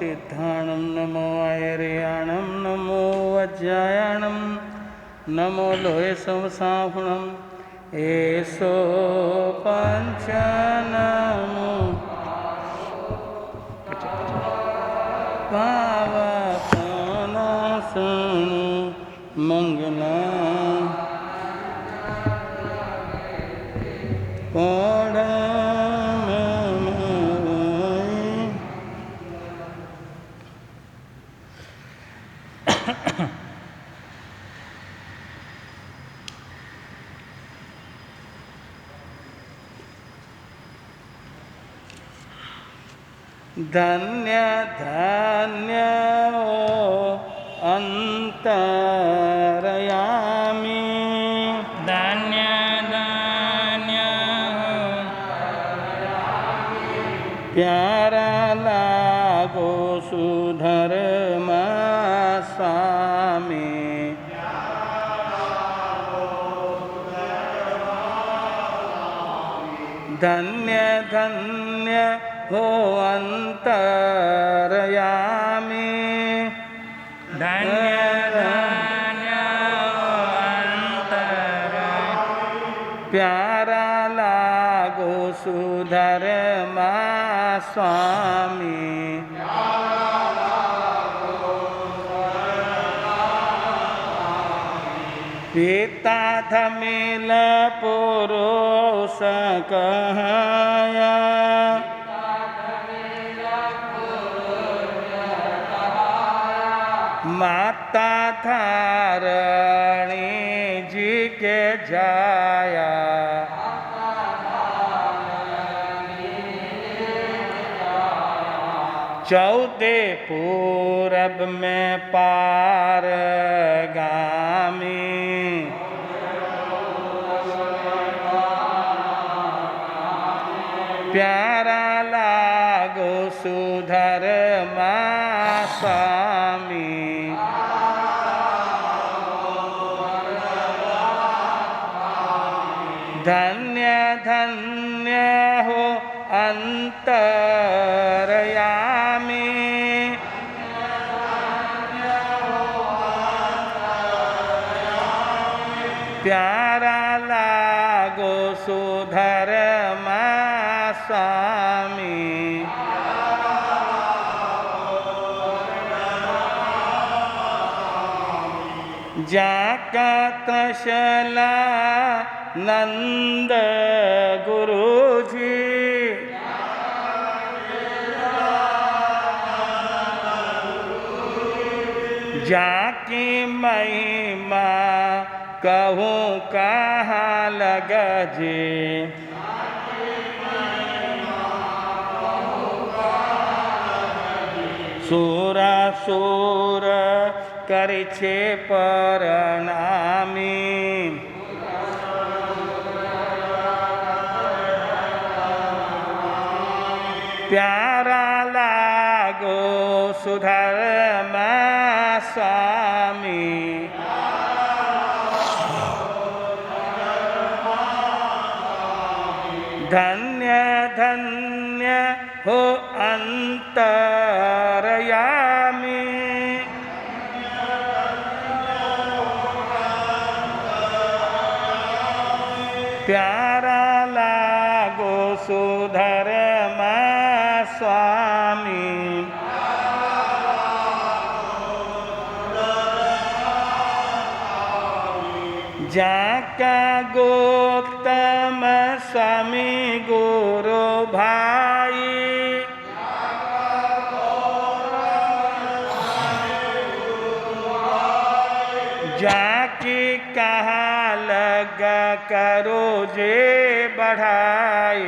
सिद्धाणं नमो आयर्याणं नमो वज्रायणं नमो लोहे संसाहुणं एषो पञ्चनमो पावनासनु मंगलम् धन्य धन्य ओ अंतरयामी धन्य धन्य प्यारा लागो सुधर्मा स्वामी धन्य धन्य हो अंतरयामी धन्य धन्य अंतर प्यारा लागो सुधर्मा स्वामी पिता धमिल पुरुष कहया माता धारणी जी के जाया चौथे पूरब में पार गामी प्यारा लागो सुधर्मा स्वामी धन्य धन्य हो अंतरयामी प्यारा लागो सुधर्मा स्वामी जाका तशला नंद गुरुजी जाकी महिमा कहूँ कहाँ लग जे सूरा सूर कर छे परनामी प्यारा लागो सुधर्मा स्वामी धन्य धन्य हो अंतरयामी प्यारा लागो सुधर्मा स्वामी जाका गौतम स्वामी गुरु भाई जाकी कहा लगा करो जे बढ़ाई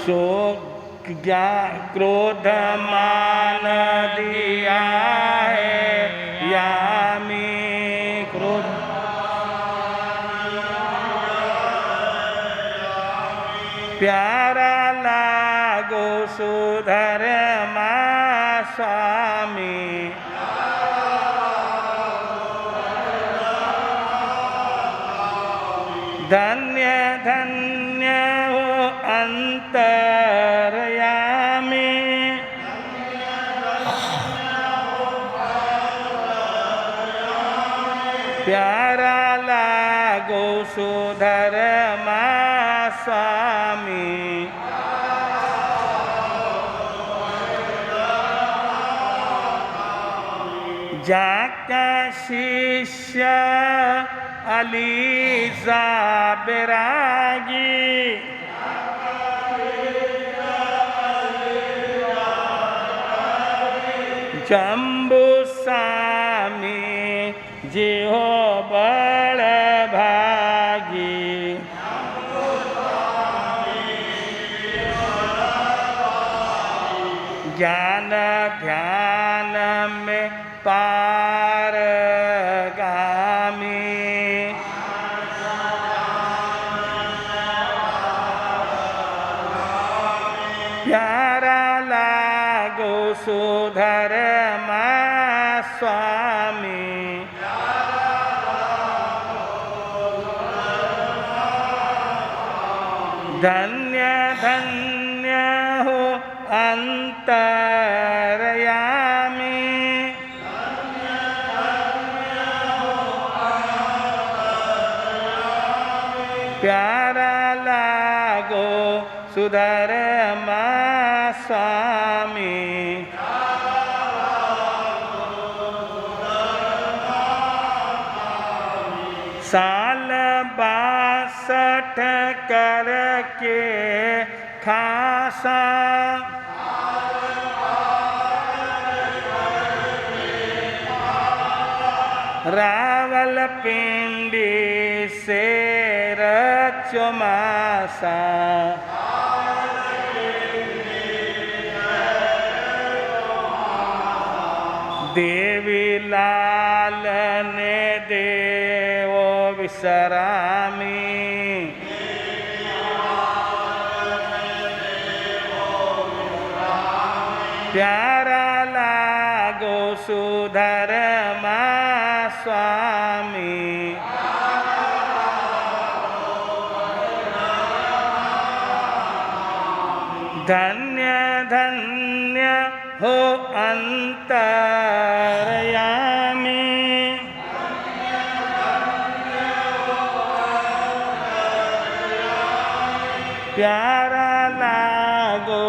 सो क्रोध मान दिया है यामी क्रोध प्यारा लागो सुधर्मा स्वामी धन्य धन्य अंतरयामी प्यारा लागो सुधर्मा स्वामी जाका शिष्य अलीजा बैरागी जम्बू स्वामी जी हो बड़ भागी ज्ञान ध्यान में पारगामी प्यारा लागो सुधर्मा स्वामी धन्य धन्य हो अंतरयामी प्यारा लागो सुधर्मा स्वामी साल 62 करके खासा रावलपिंडी से रचमासा देवी लाल ने देवो विश्रामी प्यारा लागो सुधर्मा स्वामी धन्य धन्य हो अंतरयामी प्यारा लागो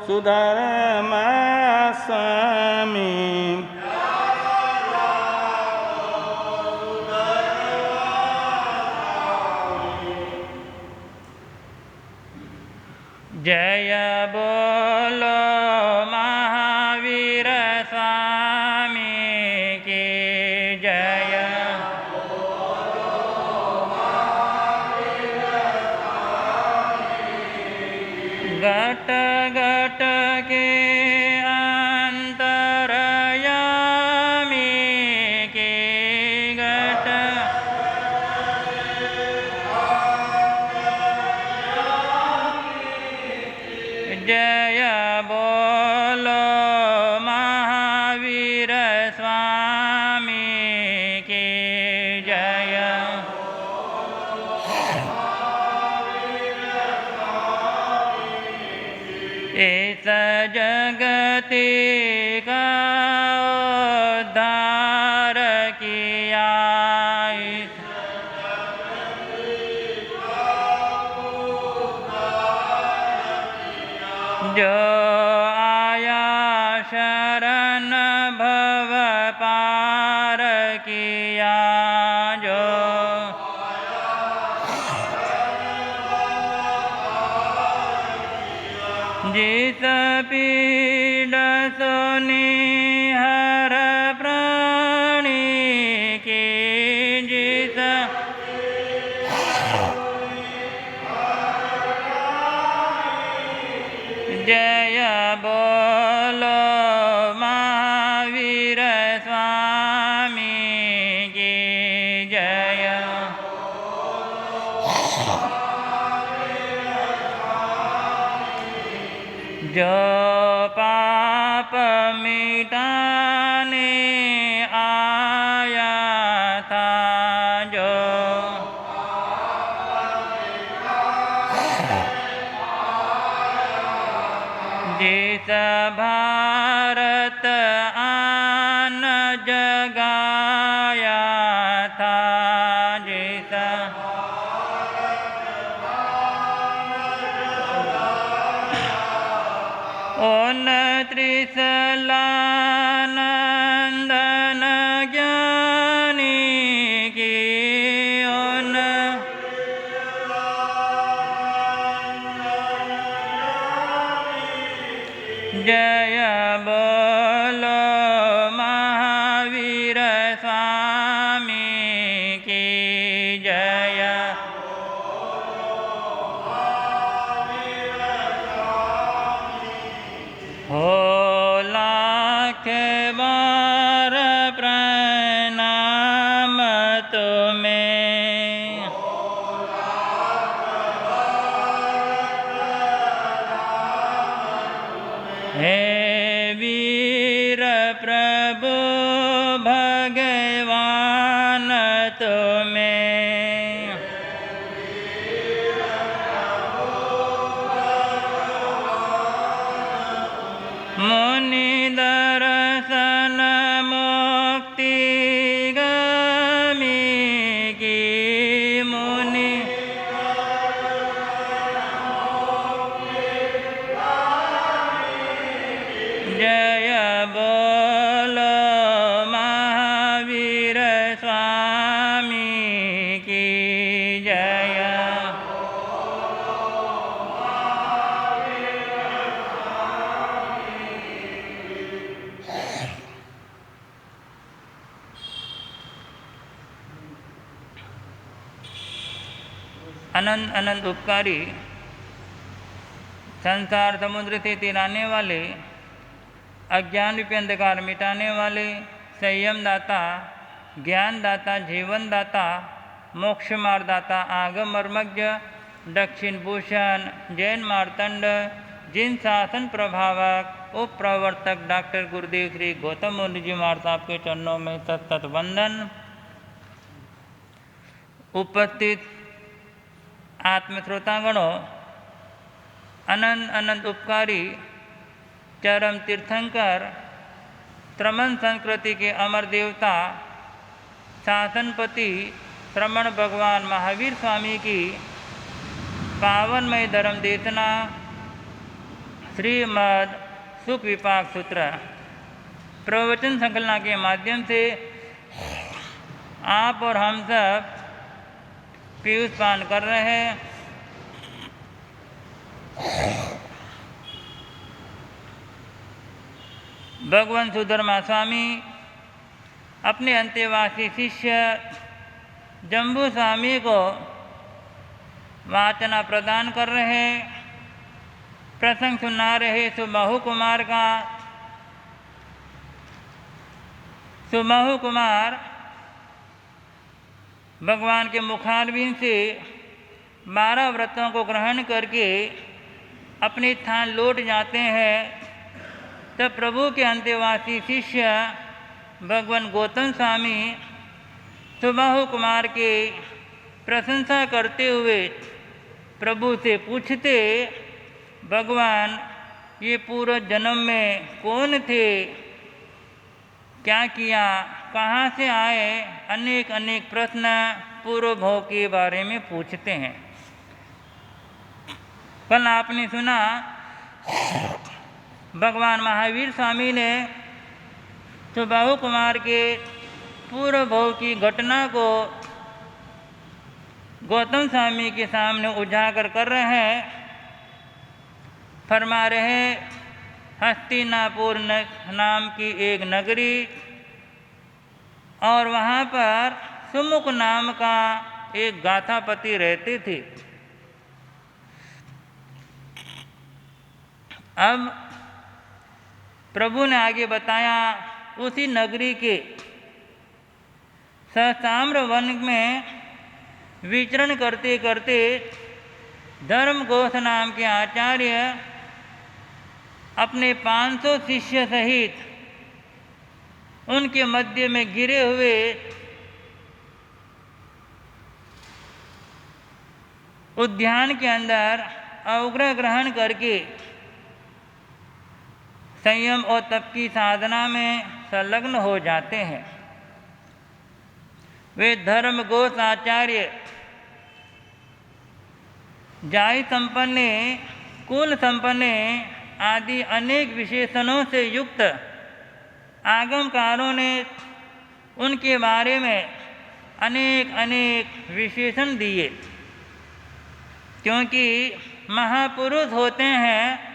सुधर्मा स्वामी जय बोलो महावीर स्वामी की जय घट घट के अंतरयामी के घट जय बोलो महावीर स्वामी की जय इस जगति का उद्धार किया जो आया शरण भव पार किया जो जिस पीड़ सुनी हर प्राणी की जिस जय बोलो महावीर स्वामी की जय जो पाप मिटाने आया था जो जिस भारत आन जगाया था, जिस 29 लानंदन ज्ञानी की जय बोलो महावीर स्वामी की जय। हो लाख बार प्रणाम तुम्हें, हे वीर प्रभु भगवान तुम्हें, मुनि दर्शन मुक्ति गामी की मुनि जय बोलो महावीर स्वामी की जय। अनंत अनंत उपकारी, संसार समुद्र से तिराने वाले, अज्ञान रूपी अंधकार मिटाने वाले, संयम दाता, ज्ञान दाता, जीवन दाता, मोक्ष मार्गदाता, आगम मर्मज्ञ, दक्षिण भूषण, जैन मार्तंड, जिन शासन प्रभावक उप प्रवर्तक डॉक्टर गुरुदेव श्री गौतम मुनि जी महाराज साहब के चरणों में सतत वंदन। उपस्थित आत्मश्रोतागणों, अनंत अनंत उपकारी, चरम तीर्थंकर, श्रमण संस्कृति के अमर देवता, शासनपति श्रमण भगवान महावीर स्वामी की पावनमय धर्म देशना श्रीमद् सुख विपाक सूत्र प्रवचन संकलना के माध्यम से आप और हम सब पीयूष पान कर रहे हैं। भगवान सुधर्मा स्वामी अपने अंतेवासी शिष्य जम्बू स्वामी को वाचना प्रदान कर रहे, प्रसंग सुना रहे सुबाहु कुमार का। सुबाहु कुमार भगवान के मुखारविंद से 12 व्रतों को ग्रहण करके अपने स्थान लौट जाते हैं। तब प्रभु के अंतेवासी शिष्य भगवान गौतम स्वामी सुबाहु कुमार के प्रशंसा करते हुए प्रभु से पूछते, भगवान ये पूर्व जन्म में कौन थे, क्या किया, कहाँ से आए, अनेक अनेक प्रश्न पूर्व भव के बारे में पूछते हैं। कल आपने सुना भगवान महावीर स्वामी ने सुबाहु कुमार के पूर्व भव की घटना को गौतम स्वामी के सामने उजागर कर रहे हैं। फरमा रहे, हस्तिनापुर नाम की एक नगरी और वहाँ पर सुमुख नाम का एक गाथापति रहते थे। अब प्रभु ने आगे बताया, उसी नगरी के सहस्राम्र वन में विचरण करते करते धर्म घोष नाम के आचार्य अपने 500 शिष्य सहित उनके मध्य में गिरे हुए उद्यान के अंदर अवग्रह ग्रहण करके संयम और तप की साधना में संलग्न हो जाते हैं। वे धर्म घोष आचार्य जाहि संपन्न, कुल संपन्न आदि अनेक विशेषणों से युक्त आगमकारों ने उनके बारे में अनेक अनेक विशेषण दिए, क्योंकि महापुरुष होते हैं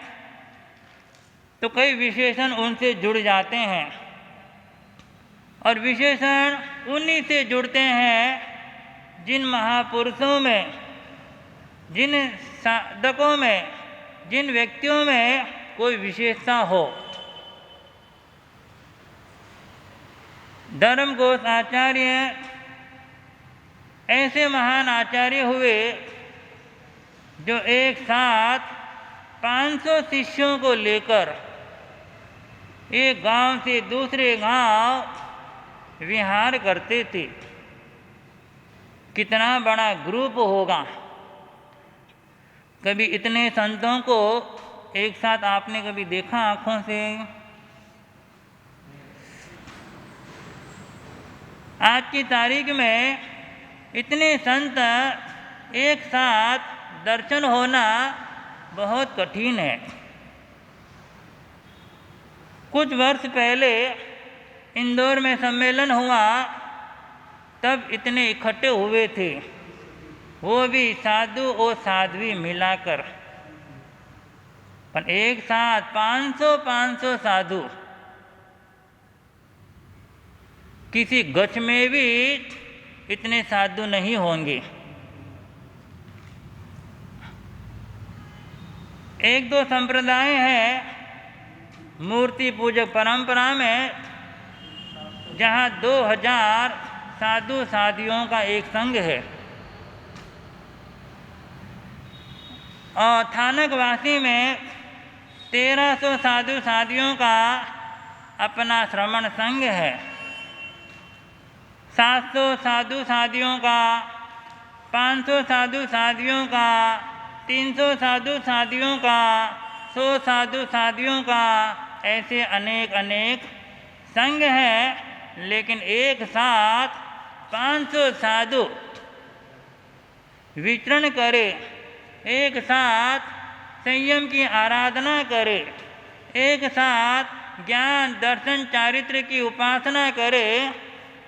तो कई विशेषण उनसे जुड़ जाते हैं और विशेषण उन्हीं से जुड़ते हैं जिन महापुरुषों में, जिन साधकों में, जिन व्यक्तियों में कोई विशेषता हो। धर्म घोष आचार्य ऐसे महान आचार्य हुए जो एक साथ 500 शिष्यों को लेकर एक गांव से दूसरे गांव विहार करते थे। कितना बड़ा ग्रुप होगा! कभी इतने संतों को एक साथ आपने कभी देखा आँखों से? आज की तारीख में इतने संत एक साथ दर्शन होना बहुत कठिन है। कुछ वर्ष पहले इंदौर में सम्मेलन हुआ, तब इतने इकट्ठे हुए थे, वो भी साधु और साध्वी मिलाकर। पर एक साथ 500 साधु किसी गच्छ में भी इतने साधु नहीं होंगे। एक दो संप्रदाय हैं मूर्ति पूजक परंपरा में, जहाँ 2000 साधु साधियों का एक संघ है और थानकवासी में 1300 साधु साधियों का अपना श्रमण संघ है। 700 साधु साधियों का, 500 साधु साधियों का, 300 साधु साधियों का, 100 साधु साधियों का, ऐसे अनेक अनेक संघ हैं। लेकिन एक साथ 500 साधु विचरण करे, एक साथ संयम की आराधना करे, एक साथ ज्ञान दर्शन चारित्र की उपासना करे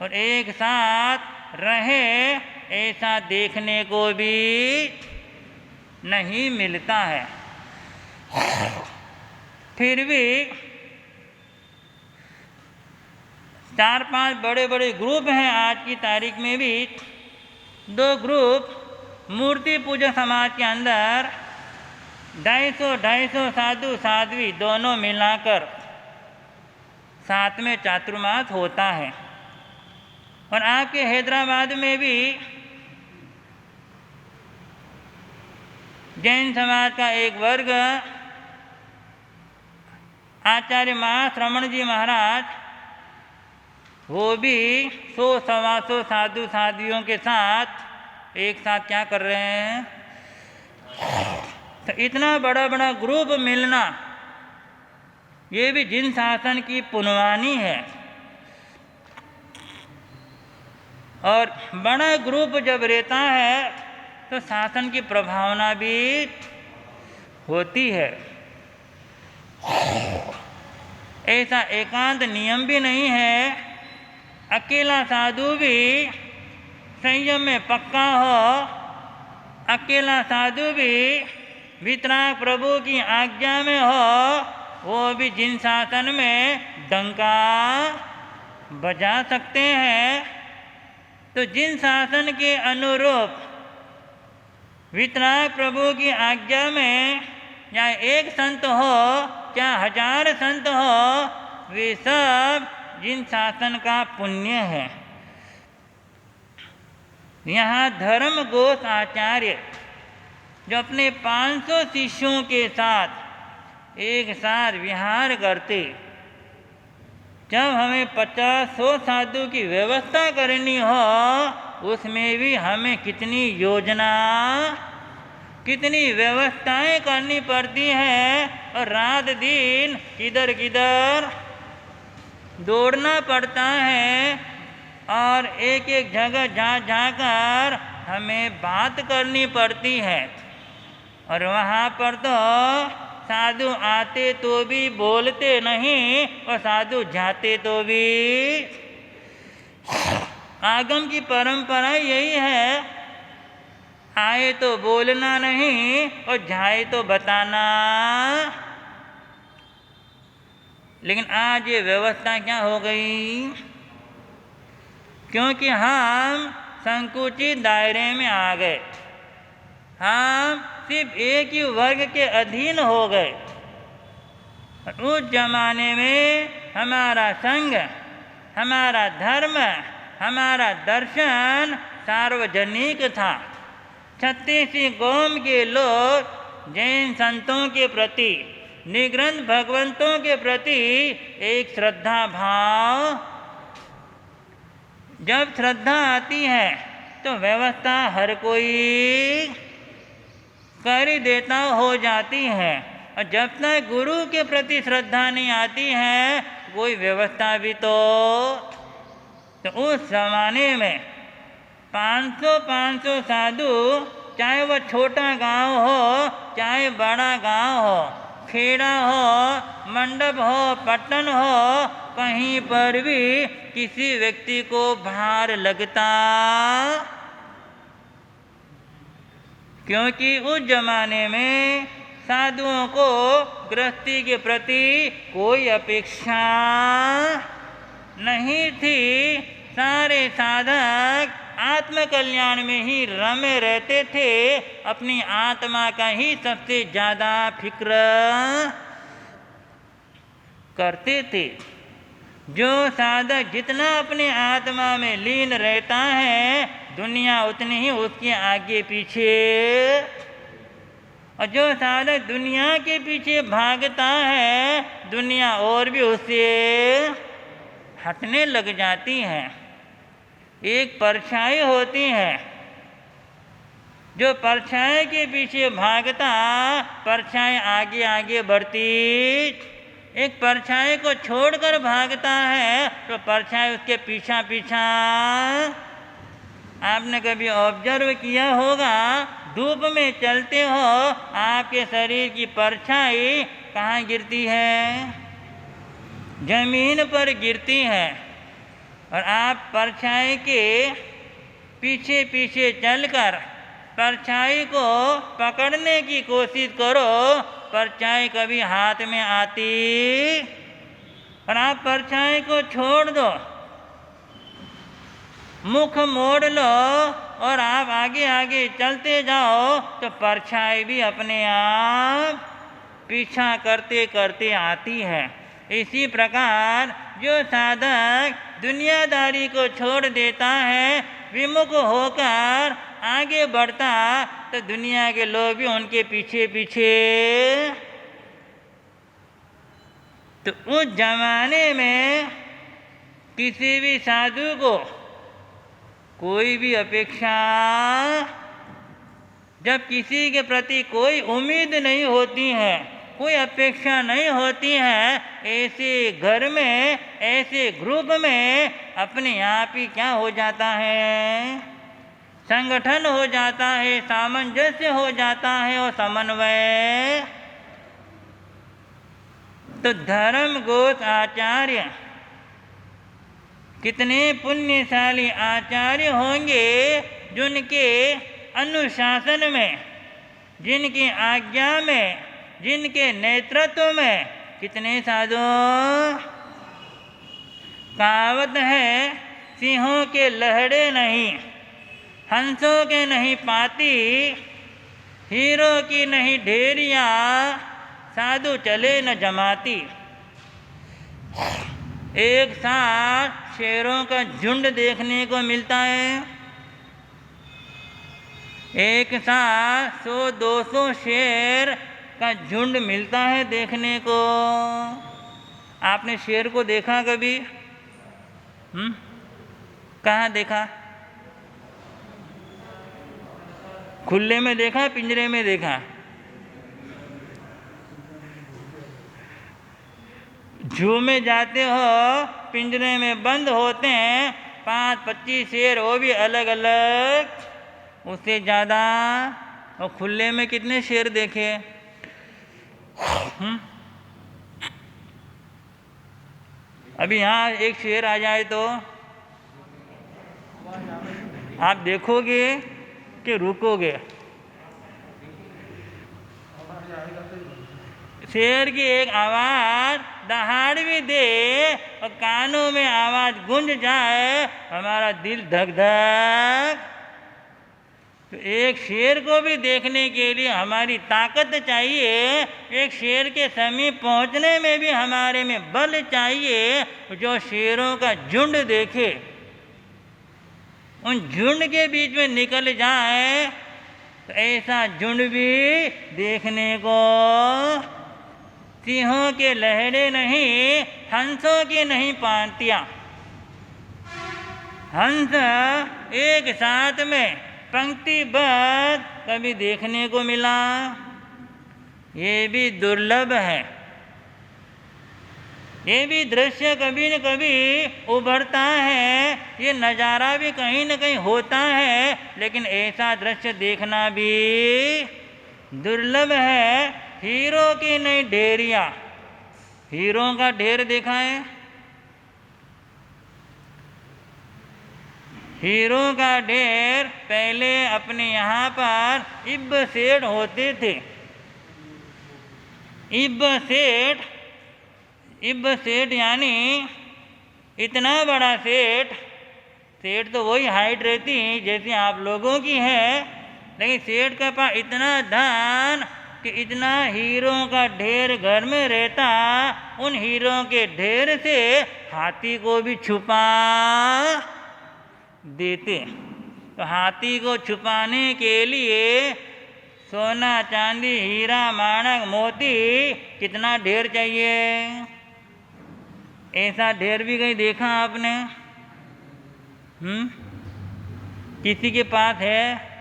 और एक साथ रहे, ऐसा देखने को भी नहीं मिलता है। फिर भी 4-5 बड़े बड़े ग्रुप हैं आज की तारीख में भी। 2 ग्रुप मूर्ति पूजा समाज के अंदर 250 साधु साध्वी दोनों मिलाकर साथ में चातुर्मास होता है। और आपके हैदराबाद में भी जैन समाज का एक वर्ग आचार्य महाश्रमण जी महाराज, वो भी 100-125 साधु साधियों के साथ एक साथ क्या कर रहे हैं। तो इतना बड़ा बड़ा ग्रुप मिलना, ये भी जिन शासन की पुनवानी है। और बड़ा ग्रुप जब रहता है तो शासन की प्रभावना भी होती है। ऐसा एकांत नियम भी नहीं है, अकेला साधु भी संयम में पक्का हो, अकेला साधु भी वितराग प्रभु की आज्ञा में हो, वो भी जिन शासन में डंका बजा सकते हैं। तो जिन शासन के अनुरूप वितराग प्रभु की आज्ञा में या एक संत हो क्या 1000 संत हो, वे सब जिन शासन का पुण्य है। यहाँ धर्म घोष आचार्य जो अपने 500 शिष्यों के साथ एक साथ विहार करते, जब हमें 50-100 साधु की व्यवस्था करनी हो, उसमें भी हमें कितनी योजना कितनी व्यवस्थाएं करनी पड़ती हैं और रात दिन किधर किधर दौड़ना पड़ता है और एक एक जगह जा जाकर हमें बात करनी पड़ती है। और वहाँ पर तो साधु आते तो भी बोलते नहीं और साधु जाते तो भी। आगम की परंपरा यही है, आए तो बोलना नहीं और जाए तो बताना। लेकिन आज ये व्यवस्था क्या हो गई? क्योंकि हम संकुचित दायरे में आ गए, हम सिर्फ एक ही वर्ग के अधीन हो गए। उस जमाने में हमारा संघ, हमारा धर्म, हमारा दर्शन सार्वजनिक था। 36 कौम के लोग जैन संतों के प्रति, निग्रंथ भगवंतों के प्रति एक श्रद्धा भाव, जब श्रद्धा आती है तो व्यवस्था हर कोई कर ही देता हो जाती है। और जब तक गुरु के प्रति श्रद्धा नहीं आती है कोई व्यवस्था भी तो उस जमाने में 500 साधु, चाहे वह छोटा गांव हो चाहे बड़ा गांव हो, खेड़ा हो, मंडप हो, पट्टन हो, कहीं पर भी किसी व्यक्ति को भार लगता, क्योंकि उस जमाने में साधुओं को गृहस्थी के प्रति कोई अपेक्षा नहीं थी। सारे साधक आत्म कल्याण में ही रमे रहते थे, अपनी आत्मा का ही सबसे ज़्यादा फिक्र करते थे। जो साधक जितना अपने आत्मा में लीन रहता है दुनिया उतनी ही उसके आगे पीछे, और जो साधक दुनिया के पीछे भागता है दुनिया और भी उससे हटने लग जाती है। एक परछाई होती है, जो परछाई के पीछे भागता परछाई आगे आगे बढ़ती, एक परछाई को छोड़कर भागता है तो परछाई उसके पीछा पीछा। आपने कभी ऑब्जर्व किया होगा, धूप में चलते हो आपके शरीर की परछाई कहाँ गिरती है? जमीन पर गिरती है। और आप परछाई के पीछे पीछे चलकर परछाई को पकड़ने की कोशिश करो, परछाई कभी हाथ में आती, और आप परछाई को छोड़ दो, मुख मोड़ लो और आप आगे आगे चलते जाओ तो परछाई भी अपने आप पीछा करते करते आती है। इसी प्रकार जो साधक दुनियादारी को छोड़ देता है, विमुख होकर आगे बढ़ता, तो दुनिया के लोग भी उनके पीछे पीछे। तो उस जमाने में किसी भी साधु को कोई भी अपेक्षा, जब किसी के प्रति कोई उम्मीद नहीं होती है, कोई अपेक्षा नहीं होती है, ऐसे घर में, ऐसे ग्रुप में अपने आप ही क्या हो जाता है? संगठन हो जाता है, सामंजस्य हो जाता है और समन्वय। तो धर्म गोत आचार्य कितने पुण्यशाली आचार्य होंगे जिनके अनुशासन में, जिनकी आज्ञा में, जिनके नेतृत्व में कितने साधु। कहावत है, सिंहों के लहड़े नहीं, हंसों के नहीं पाती, हीरों की नहीं ढेरिया, साधु चले न जमाती। एक साथ शेरों का झुंड देखने को मिलता है, एक साथ 100-200 शेर का झुंड मिलता है देखने को। आपने शेर को देखा कभी? कहाँ देखा? खुले में देखा, पिंजरे में देखा? जू में जाते हो, पिंजरे में बंद होते हैं 5-25 शेर, वो भी अलग अलग, उससे ज़्यादा। और खुले में कितने शेर देखे? अभी यहाँ एक शेर आ जाए तो आप देखोगे कि रुकोगे? शेर की एक आवाज़ दहाड़ भी दे और कानों में आवाज़ गूंज जाए, हमारा दिल धक धक। तो एक शेर को भी देखने के लिए हमारी ताकत चाहिए, एक शेर के समीप पहुंचने में भी हमारे में बल चाहिए। जो शेरों का झुंड देखे, उन झुंड के बीच में निकल जाए, तो ऐसा झुंड भी देखने को। सिंहों के लहरे नहीं, हंसों की नहीं पांतियाँ। हंस एक साथ में पंक्तिबद्ध कभी देखने को मिला? ये भी दुर्लभ है। ये भी दृश्य कभी न कभी उभरता है, ये नज़ारा भी कहीं न कहीं होता है, लेकिन ऐसा दृश्य देखना भी दुर्लभ है। हीरो की नहीं ढेरिया। हीरों का ढेर देखा है? हीरों का ढेर पहले अपने यहाँ पर इब्ब सेठ होते थे। इब्ब सेठ यानी इतना बड़ा सेठ। सेठ तो वही हाइट रहती जैसी आप लोगों की है, लेकिन सेठ के पास इतना धन कि इतना हीरों का ढेर घर में रहता। उन हीरों के ढेर से हाथी को भी छुपा देते। तो हाथी को छुपाने के लिए सोना, चांदी, हीरा, माणक, मोती, कितना ढेर चाहिए? ऐसा ढेर भी कहीं देखा आपने? किसी के पास है?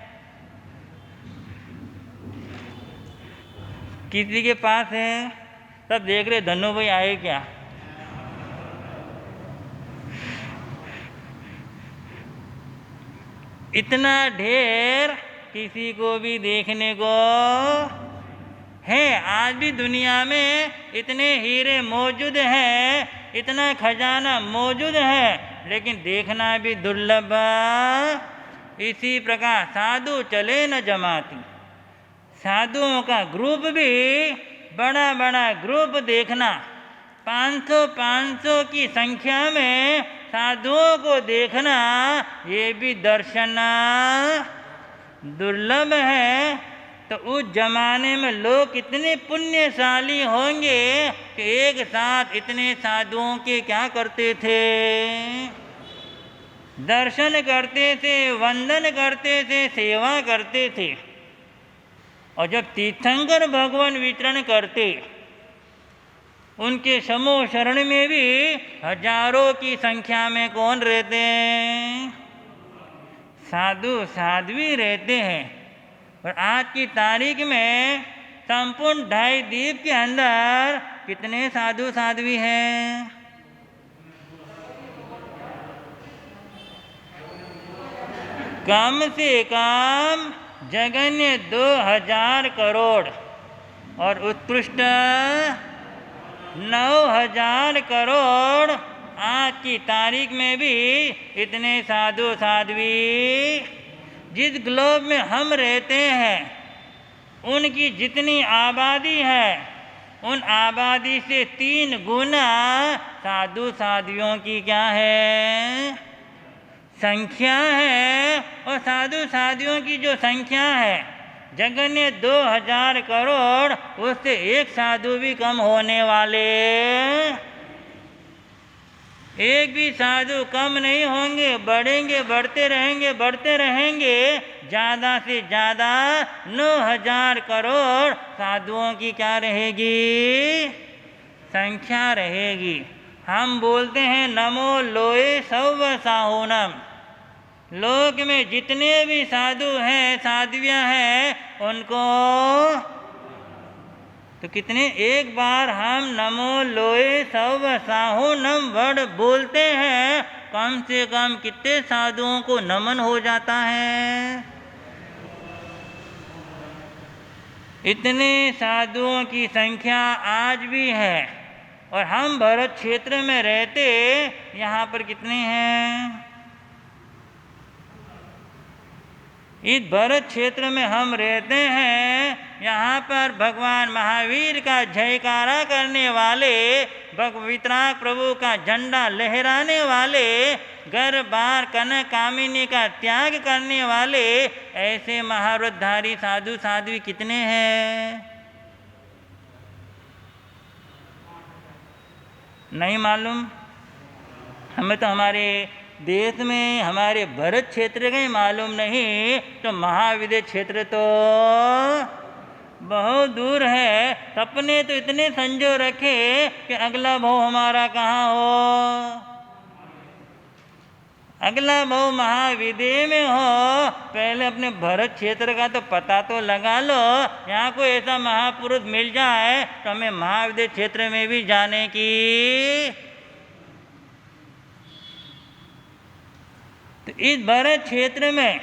किसी के पास है? सब देख रहे धन्नो भाई आए क्या? इतना ढेर किसी को भी देखने को है? आज भी दुनिया में इतने हीरे मौजूद हैं, इतना खजाना मौजूद है, लेकिन देखना भी दुर्लभ। इसी प्रकार साधु चले न जमाती। साधुओं का ग्रुप भी बड़ा बड़ा ग्रुप देखना, 500 की संख्या में साधुओं को देखना, ये भी दर्शन दुर्लभ है। तो उस जमाने में लोग कितने पुण्यशाली होंगे कि एक साथ इतने साधुओं के क्या करते थे? दर्शन करते थे, वंदन करते थे, सेवा करते थे। और जब तीर्थंकर भगवान विचरण करते, उनके समूह शरण में भी हजारों की संख्या में कौन रहते हैं? साधु साध्वी रहते हैं। और आज की तारीख में संपूर्ण 2.5 द्वीप के अंदर कितने साधु साध्वी हैं? कम से कम जगन्य 2000 करोड़ और उत्कृष्ट 9000 करोड़। आज की तारीख में भी इतने साधु साध्वी। जिस ग्लोब में हम रहते हैं, उनकी जितनी आबादी है, उन आबादी से 3 गुना साधु साध्वियों की क्या है? संख्या है। और साधु साध्वियों की जो संख्या है जगन्य 2000 करोड़, उससे एक साधु भी कम होने वाले। एक भी साधु कम नहीं होंगे, बढ़ेंगे, बढ़ते रहेंगे, बढ़ते रहेंगे। ज़्यादा से ज़्यादा 9000 करोड़ साधुओं की क्या रहेगी? संख्या रहेगी। हम बोलते हैं नमो लोए सव्व साहूनम। लोक में जितने भी साधु हैं साध्वियाँ हैं उनको तो कितने एक बार हम नमो लोए सब साहो नम वड बोलते हैं, कम से कम कितने साधुओं को नमन हो जाता है। इतने साधुओं की संख्या आज भी है और हम भरत क्षेत्र में रहते यहाँ पर कितने हैं? इस भरत क्षेत्र में हम रहते हैं, यहाँ पर भगवान महावीर का जयकारा करने वाले, वितराग प्रभु का झंडा लहराने वाले, घर बार कनक कामिनी का त्याग करने वाले ऐसे महाव्रतधारी साधु साध्वी कितने हैं? नहीं मालूम। हमें तो हमारे देश में हमारे भरत क्षेत्र का ही मालूम नहीं, तो महाविद्य क्षेत्र तो बहुत दूर है। सपने तो इतने संजो रखे कि अगला भाव हमारा कहाँ हो, अगला भाव महाविद्य में हो। पहले अपने भरत क्षेत्र का तो पता तो लगा लो, यहाँ कोई ऐसा महापुरुष मिल जाए तो हमें महाविद्य क्षेत्र में भी जाने की। तो इस भरत क्षेत्र में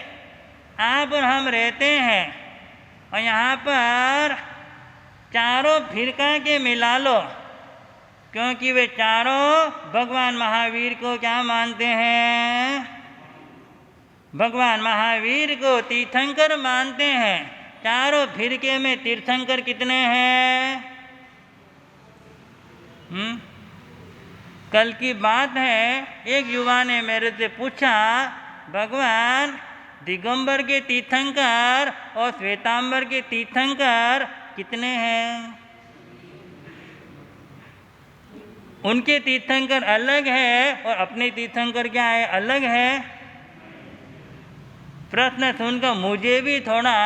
आप और हम रहते हैं और यहाँ पर चारों फिरका के मिला लो, क्योंकि वे चारों भगवान महावीर को क्या मानते हैं? भगवान महावीर को तीर्थंकर मानते हैं। चारों फिरके में तीर्थंकर कितने हैं? कल की बात है, एक युवा ने मेरे से पूछा, भगवान दिगंबर के तीर्थंकर और श्वेतांबर के तीर्थंकर कितने हैं? उनके तीर्थंकर अलग है और अपने तीर्थंकर क्या है? अलग है। प्रश्न सुनकर मुझे भी थोड़ा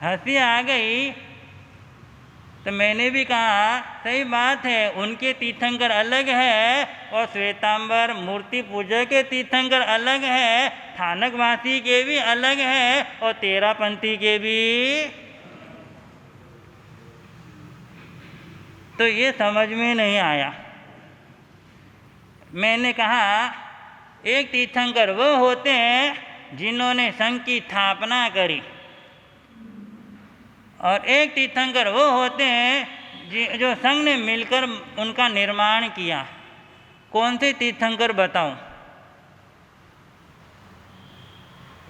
हंसी आ गई, तो मैंने भी कहा सही बात है, उनके तीर्थंकर अलग है और श्वेतांबर मूर्ति पूजा के तीर्थंकर अलग है, स्थानकवासी के भी अलग है और तेरापंथी के भी। तो ये समझ में नहीं आया। मैंने कहा एक तीर्थंकर वो होते हैं जिन्होंने संघ की स्थापना करी, और एक तीर्थंकर वो होते हैं जो संघ ने मिलकर उनका निर्माण किया। कौन से तीर्थंकर बताऊं?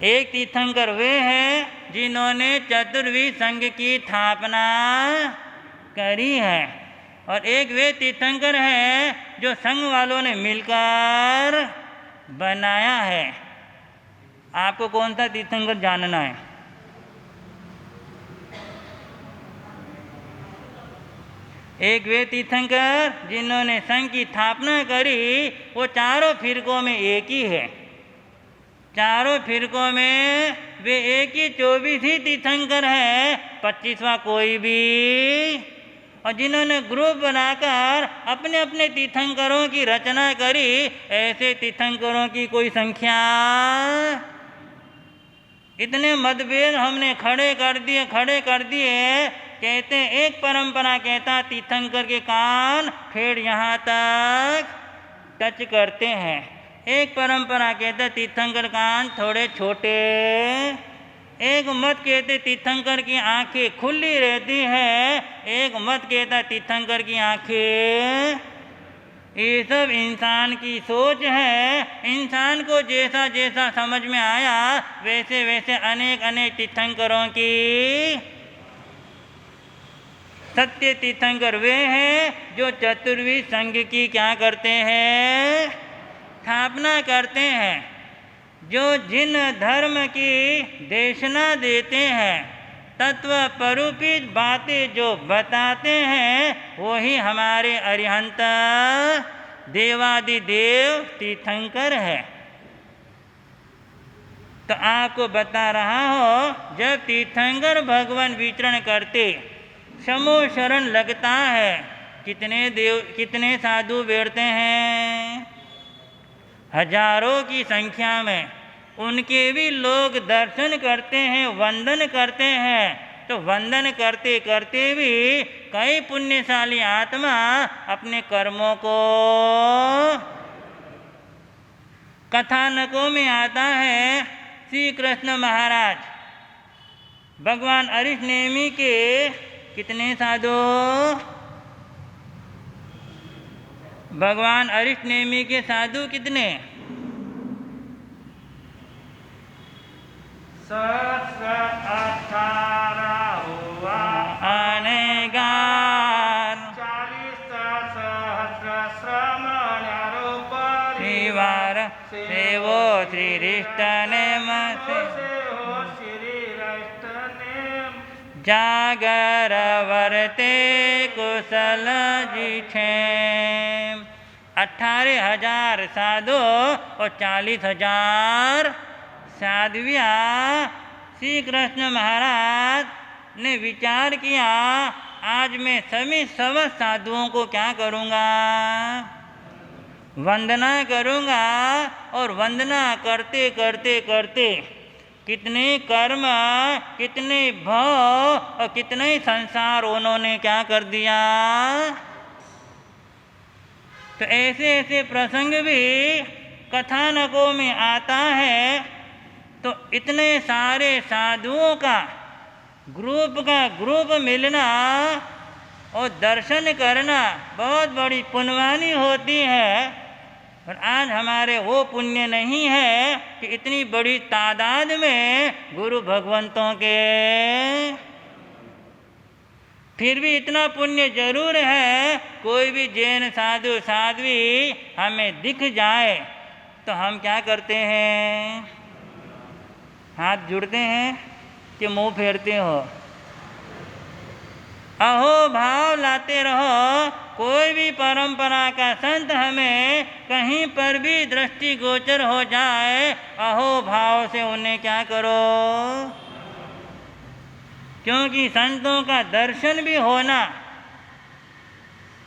एक तीर्थंकर वे हैं जिन्होंने चतुर्विध संघ की स्थापना करी है, और एक वे तीर्थंकर हैं जो संघ वालों ने मिलकर बनाया है। आपको कौन सा तीर्थंकर जानना है? एक वे तीर्थंकर जिन्होंने संघ की स्थापना करी, वो चारों फिरकों में एक ही है। चारों फिरकों में वे एक ही 24 ही तीर्थंकर है, 25वां कोई भी। और जिन्होंने ग्रुप बनाकर अपने अपने तीर्थंकरों की रचना करी, ऐसे तीर्थंकरों की कोई संख्या। इतने मतभेद हमने खड़े कर दिए। कहते हैं एक परंपरा कहता तीर्थंकर के कान फेड़ यहाँ तक टच करते हैं, एक परंपरा कहता तीर्थंकर कान थोड़े छोटे, एक मत कहते तीर्थंकर की आंखें खुली रहती है, एक मत कहता तीर्थंकर की आंखें। ये सब इंसान की सोच है। इंसान को जैसा जैसा समझ में आया वैसे वैसे अनेक अनेक तीर्थंकरों की। सत्य तीर्थंकर वे हैं जो चतुर्विध संघ की क्या करते हैं? स्थापना करते हैं। जो जिन धर्म की देशना देते हैं, तत्व परूपित बातें जो बताते हैं, वही हमारे अरिहंत देवादिदेव तीर्थंकर है। तो आपको बता रहा हो, जब तीर्थंकर भगवान विचरण करते समूह शरण लगता है, कितने साधु बैठते हैं? हजारों की संख्या में उनके भी लोग दर्शन करते हैं, वंदन करते हैं। तो वंदन करते करते भी कई पुण्यशाली आत्मा अपने कर्मों को कथानकों में आता है। श्री कृष्ण महाराज भगवान अरिष्ट नेमि के कितने साधु, भगवान अरिष्ट नेमि के साधु कितने? सहस्र 18 हुआ अनेगार 40 सहस्र श्रमण्यारो परिवार सेवो श्रीरिष्टनेम हो श्री राष्ट्रनेम जागर वर्ते कुशल जिछेम। 18,000 साधु और 40,000 साध्विया। श्री कृष्ण महाराज ने विचार किया, आज मैं सभी सब साधुओं को क्या करूँगा, वंदना करूँगा। और वंदना करते करते करते कितने कर्म, कितने भव और कितने संसार उन्होंने क्या कर दिया। तो ऐसे ऐसे प्रसंग भी कथानकों में आता है। तो इतने सारे साधुओं का ग्रुप मिलना और दर्शन करना बहुत बड़ी पुण्यवानी होती है। और आज हमारे वो पुण्य नहीं है कि इतनी बड़ी तादाद में गुरु भगवंतों के, फिर भी इतना पुण्य जरूर है। कोई भी जैन साधु साध्वी हमें दिख जाए तो हम क्या करते हैं, हाथ जोड़ते हैं कि मुंह फेरते हो। अहो भाव लाते रहो। कोई भी परंपरा का संत हमें कहीं पर भी दृष्टिगोचर हो जाए, अहो भाव से उन्हें क्या करो, क्योंकि संतों का दर्शन भी होना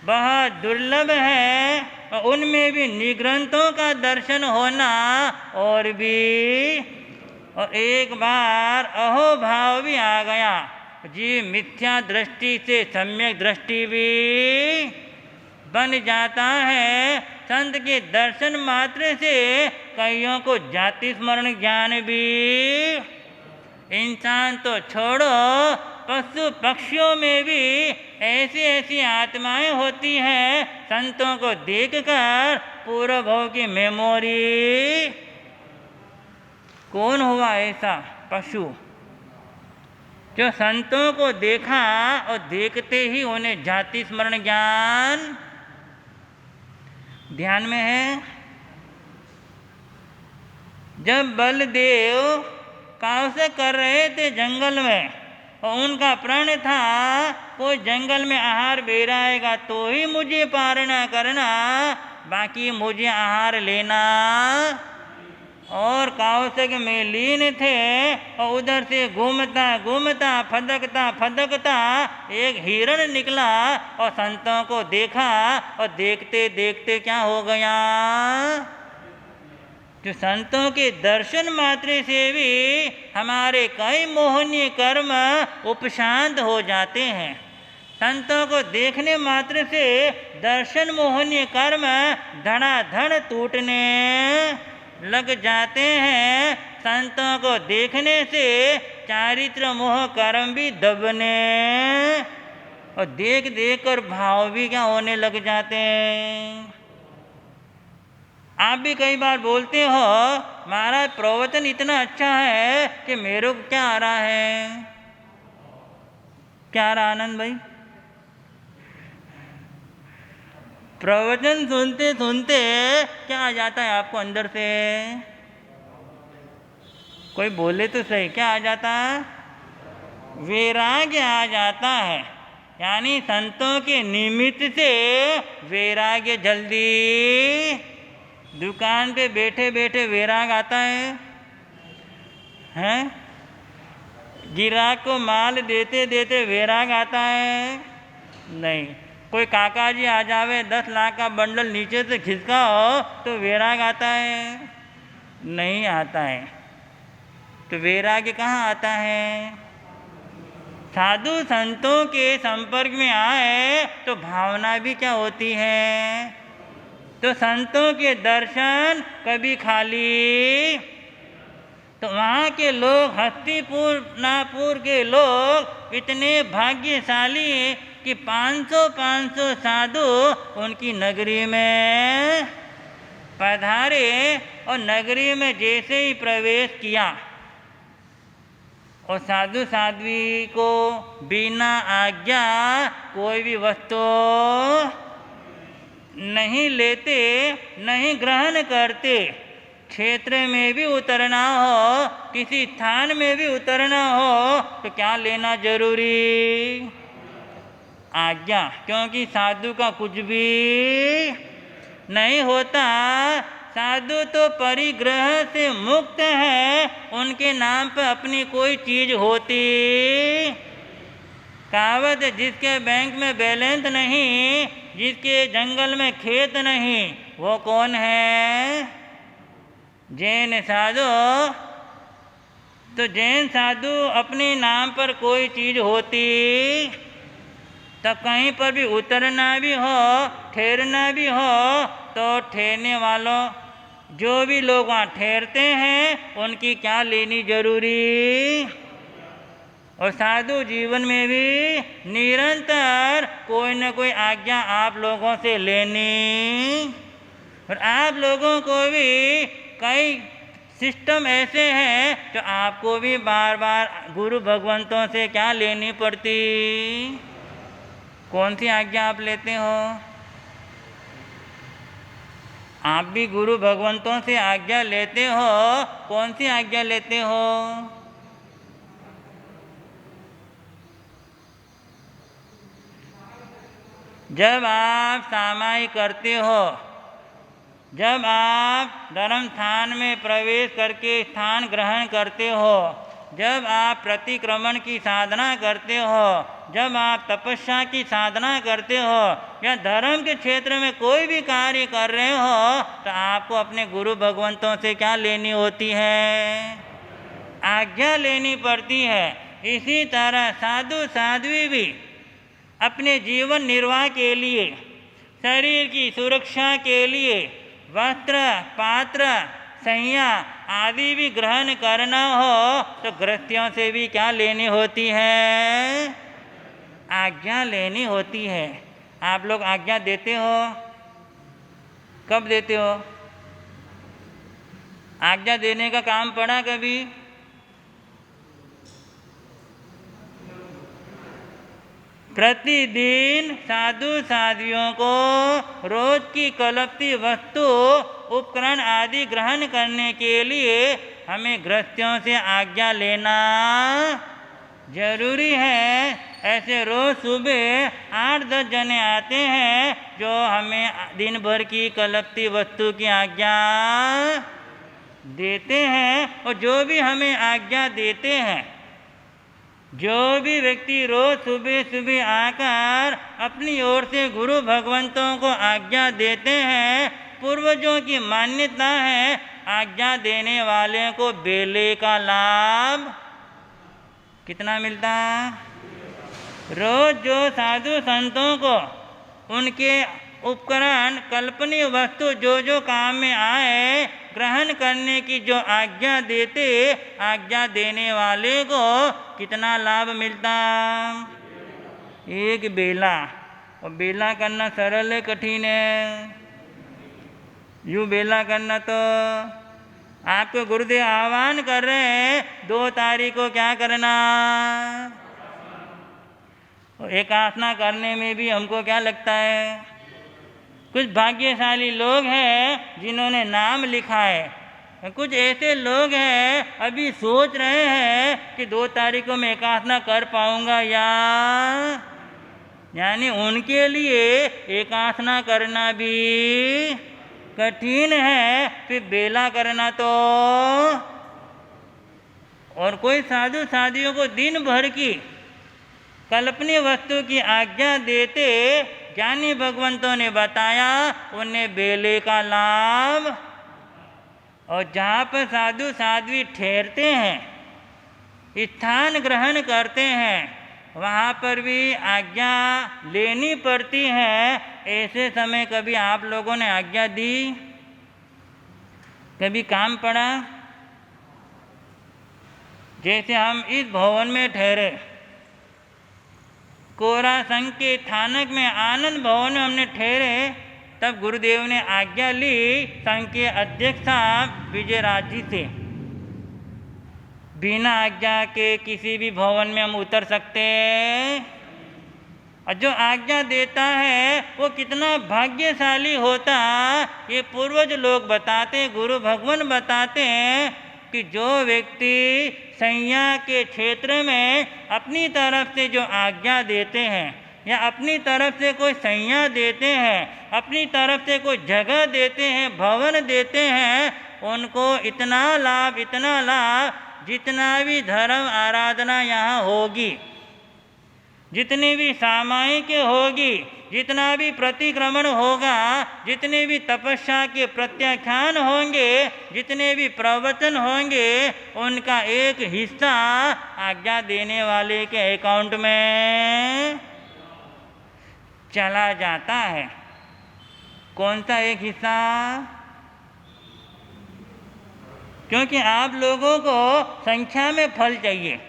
बहुत दुर्लभ है और उनमें भी निग्रंथों का दर्शन होना और भी। और एक बार अहो भाव भी आ गया जी, मिथ्या दृष्टि से सम्यक दृष्टि भी बन जाता है। संत के दर्शन मात्र से कईयों को जाति स्मरण ज्ञान भी, इंसान तो छोड़ो पशु पक्षियों में भी ऐसी ऐसी आत्माएं होती हैं, संतों को देखकर पूर्व भव की मेमोरी। कौन हुआ ऐसा पशु जो संतों को देखा और देखते ही उन्हें जाति स्मरण ज्ञान ध्यान में है। जब बलदेव कावसे कर रहे थे जंगल में और उनका प्रण था कोई जंगल में आहार बेराएगा तो ही मुझे पारणा करना, बाकी मुझे आहार लेना। और कावसक में लीन थे और उधर से घूमता घूमता फदकता एक हिरण निकला और संतों को देखा और देखते देखते क्या हो गया, जो संतों के दर्शन मात्र से भी हमारे कई मोहनीय कर्म उपशांत हो जाते हैं। संतों को देखने मात्र से दर्शन मोहनीय कर्म धड़ाधड़ टूटने लग जाते हैं। संतों को देखने से चारित्र मोह कर्म भी दबने और देख देख कर भाव भी क्या होने लग जाते हैं। आप भी कई बार बोलते हो महाराज प्रवचन इतना अच्छा है कि मेरे को क्या आ रहा है, क्या आ रहा आनंद भाई? प्रवचन सुनते सुनते क्या आ जाता है आपको अंदर से? कोई बोले तो सही, क्या आ जाता है? वैराग्य आ जाता है। यानी संतों के निमित्त से वैराग्य जल्दी, दुकान पे बैठे बैठे वैराग आता है, हैं? गिराक को माल देते देते वैराग आता है? नहीं। कोई काका जी आ जावे 10 लाख का बंडल नीचे से खिसकाओ तो वैराग आता है? नहीं आता है। तो वैराग्य कहाँ आता है? साधु संतों के संपर्क में आए तो भावना भी क्या होती है? तो संतों के दर्शन कभी खाली। तो वहाँ के लोग, हस्तिपुर नागपुर के लोग इतने भाग्यशाली कि 500 साधु उनकी नगरी में पधारे और नगरी में जैसे ही प्रवेश किया और साधु साध्वी को बिना आज्ञा कोई भी वस्तु नहीं लेते, नहीं ग्रहण करते। क्षेत्र में भी उतरना हो, किसी स्थान में भी उतरना हो तो क्या लेना जरूरी? आज्ञा। क्योंकि साधु का कुछ भी नहीं होता। साधु तो परिग्रह से मुक्त है, उनके नाम पर अपनी कोई चीज होती। कहावत, जिसके बैंक में बैलेंस नहीं, जिसके जंगल में खेत नहीं, वो कौन है? जैन साधु। तो जैन साधु अपने नाम पर कोई चीज होती तो कहीं पर भी उतरना भी हो, ठहरना भी हो तो ठहरने वालों, जो भी लोग वहाँ ठहरते हैं उनकी क्या लेनी जरूरी? और साधु जीवन में भी निरंतर कोई न कोई आज्ञा आप लोगों से लेनी। और आप लोगों को भी कई सिस्टम ऐसे हैं जो आपको भी बार बार गुरु भगवंतों से क्या लेनी पड़ती? कौन सी आज्ञा आप लेते हो? आप भी गुरु भगवंतों से आज्ञा लेते हो। कौन सी आज्ञा लेते हो? जब आप सामायिक करते हो, जब आप धर्म स्थान में प्रवेश करके स्थान ग्रहण करते हो, जब आप प्रतिक्रमण की साधना करते हो, जब आप तपस्या की साधना करते हो या धर्म के क्षेत्र में कोई भी कार्य कर रहे हो तो आपको अपने गुरु भगवंतों से क्या लेनी होती है? आज्ञा लेनी पड़ती है। इसी तरह साधु साध्वी भी अपने जीवन निर्वाह के लिए, शरीर की सुरक्षा के लिए वस्त्र, पात्र, सैया आदि भी ग्रहण करना हो तो गृहस्थियों से भी क्या लेनी होती है? आज्ञा लेनी होती है। आप लोग आज्ञा देते हो? कब देते हो? आज्ञा देने का काम पड़ा कभी? प्रतिदिन साधु साध्वियों को रोज की कल्पित वस्तु, उपकरण आदि ग्रहण करने के लिए हमें गृहस्थियों से आज्ञा लेना जरूरी है। ऐसे रोज सुबह 8-10 जने आते हैं जो हमें दिन भर की कल्पित वस्तु की आज्ञा देते हैं। और जो भी हमें आज्ञा देते हैं, जो भी व्यक्ति रोज सुबह सुबह आकर अपनी ओर से गुरु भगवंतों को आज्ञा देते हैं, पूर्वजों की मान्यता है आज्ञा देने वाले को बेले का लाभ कितना मिलता? रोज जो साधु संतों को उनके उपकरण, कल्पनीय वस्तु जो काम में आए ग्रहण करने की जो आज्ञा देते, आज्ञा देने वाले को कितना लाभ मिलता? एक बेला। और बेला करना सरल है कठिन है? यूँ बेला करना तो आपको गुरुदेव आह्वान कर रहे हैं 2 तारीख को क्या करना? एक आसना करने में भी हमको क्या लगता है? कुछ भाग्यशाली लोग हैं जिन्होंने नाम लिखा है, कुछ ऐसे लोग हैं अभी सोच रहे हैं कि 2 तारीख को मैं एकासना कर पाऊंगा या, यानी उनके लिए एकासना करना भी कठिन है, फिर बेला करना तो। और कोई साधु साधियों को दिन भर की कल्पनीय वस्तु की आज्ञा देते, ज्ञानी भगवंतों ने बताया उन्हें बेले का लाभ। और जहाँ पर साधु साध्वी ठहरते हैं स्थान ग्रहण करते हैं वहाँ पर भी आज्ञा लेनी पड़ती है। ऐसे समय कभी आप लोगों ने आज्ञा दी? कभी काम पड़ा? जैसे हम इस भवन में ठहरे, कोरा संघ के थानक में आनंद भवन में हमने ठहरे, तब गुरुदेव ने आज्ञा ली संघ के अध्यक्ष साहब विजयराज जी से, बिना आज्ञा के किसी भी भवन में हम उतर सकते हैं। और जो आज्ञा देता है वो कितना भाग्यशाली होता, ये पूर्वज लोग बताते, गुरु भगवान बताते हैं कि जो व्यक्ति संज्ञा के क्षेत्र में अपनी तरफ से जो आज्ञा देते हैं या अपनी तरफ से कोई संज्ञा देते हैं, अपनी तरफ से कोई जगह देते हैं, भवन देते हैं, उनको इतना लाभ जितना भी धर्म आराधना यहाँ होगी, जितनी भी सामायिक होगी, जितना भी प्रतिक्रमण होगा, जितने भी तपस्या के प्रत्याख्यान होंगे, जितने भी प्रवचन होंगे, उनका एक हिस्सा आज्ञा देने वाले के अकाउंट में चला जाता है। कौन सा एक हिस्सा? क्योंकि आप लोगों को संख्या में फल चाहिए।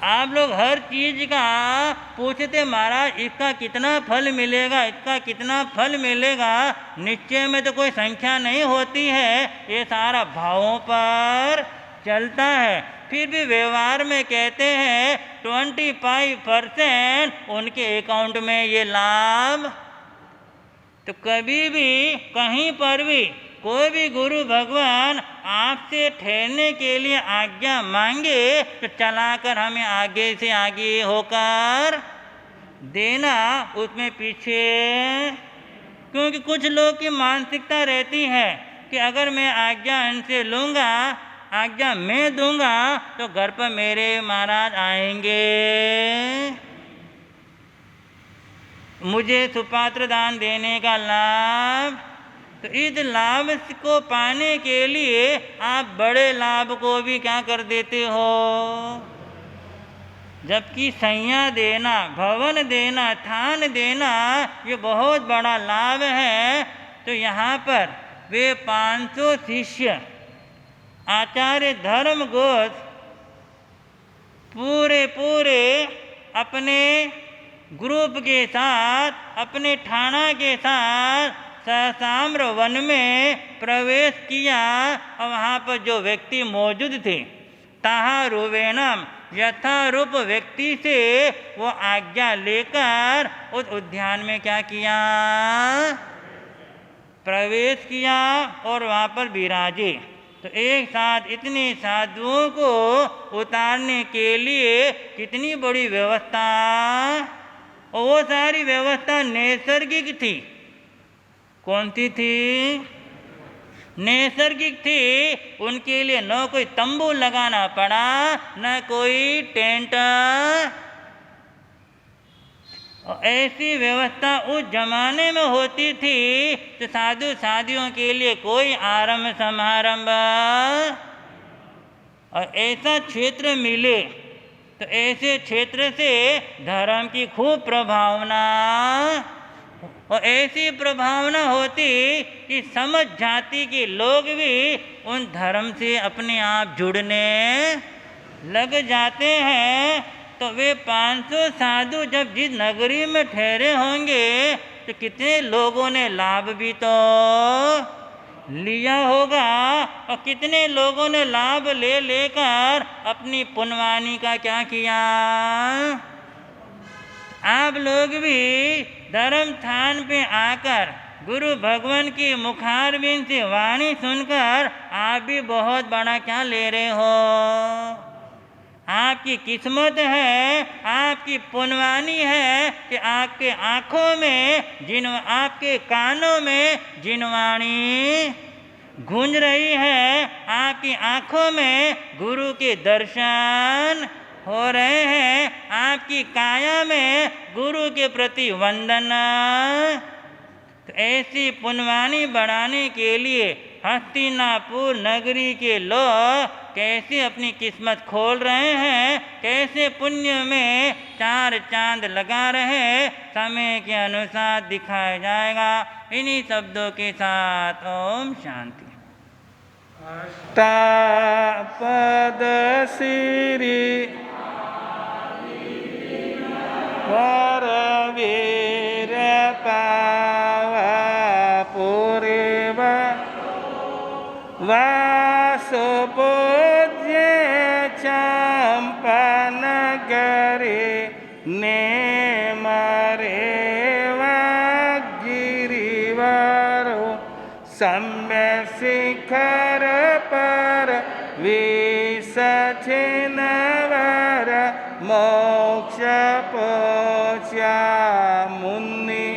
आप लोग हर चीज़ का पूछते, महाराज इसका कितना फल मिलेगा, इसका कितना फल मिलेगा। निश्चय में तो कोई संख्या नहीं होती है, ये सारा भावों पर चलता है। फिर भी व्यवहार में कहते हैं 25% उनके अकाउंट में ये लाभ। तो कभी भी कहीं पर भी कोई भी गुरु भगवान आपसे ठहरने के लिए आज्ञा मांगे तो चलाकर हमें आगे से आगे होकर देना, उसमें पीछे। क्योंकि कुछ लोग की मानसिकता रहती है कि अगर मैं आज्ञा इनसे लूँगा, आज्ञा मैं दूंगा तो घर पर मेरे महाराज आएंगे, मुझे सुपात्र दान देने का लाभ। तो इस लाभ को पाने के लिए आप बड़े लाभ को भी क्या कर देते हो, जबकि संज्ञा देना, भवन देना, थान देना ये बहुत बड़ा लाभ है। तो यहाँ पर वे 500 शिष्य आचार्य धर्म घोष पूरे अपने ग्रुप के साथ, अपने ठाणा के साथ सहस्राम्र वन में प्रवेश किया। और वहाँ पर जो व्यक्ति मौजूद थे, ताहा रूवेणम, यथारूप व्यक्ति से वो आज्ञा लेकर उस उद्यान में क्या किया, प्रवेश किया और वहाँ पर विराजे। तो एक साथ इतने साधुओं को उतारने के लिए कितनी बड़ी व्यवस्था, और वो सारी व्यवस्था नैसर्गिक थी। कौन सी थी? नैसर्गिक थी। उनके लिए न कोई तंबू लगाना पड़ा, न कोई टेंट। ऐसी व्यवस्था उस जमाने में होती थी तो साधु साधियों के लिए कोई आरंभ समारंभ और ऐसा क्षेत्र मिले तो ऐसे क्षेत्र से धर्म की खूब प्रभावना, और ऐसी प्रभावना होती कि समझ जाति के लोग भी उन धर्म से अपने आप जुड़ने लग जाते हैं। तो वे 500 साधु जब जिस नगरी में ठहरे होंगे तो कितने लोगों ने लाभ भी तो लिया होगा, और कितने लोगों ने लाभ ले लेकर अपनी पुण्यवानी का क्या किया। आप लोग भी धर्म स्थान पे आकर गुरु भगवान की मुखारबिंद से वाणी सुनकर आप भी बहुत बड़ा क्या ले रहे हो। आपकी किस्मत है, आपकी पुण्यवानी है कि आपके आँखों में आपके कानों में जिनवाणी गूंज रही है, आपकी आँखों में गुरु के दर्शन हो रहे हैं, आपकी काया में गुरु के प्रति वंदन। तो ऐसी पुण्यवानी बढ़ाने के लिए हस्तिनापुर नगरी के लोग कैसे अपनी किस्मत खोल रहे हैं, कैसे पुण्य में चार चांद लगा रहे, समय के अनुसार दिखाया जाएगा। इन्हीं शब्दों के साथ ओम शांति। अष्टापद श्री वरवीर पावा पूर्व वासुपूज्य चंपानगरी नेमरे गिरिवरो सम्य शिखर पर विसचिनवर मोक्ष पोचा मुनि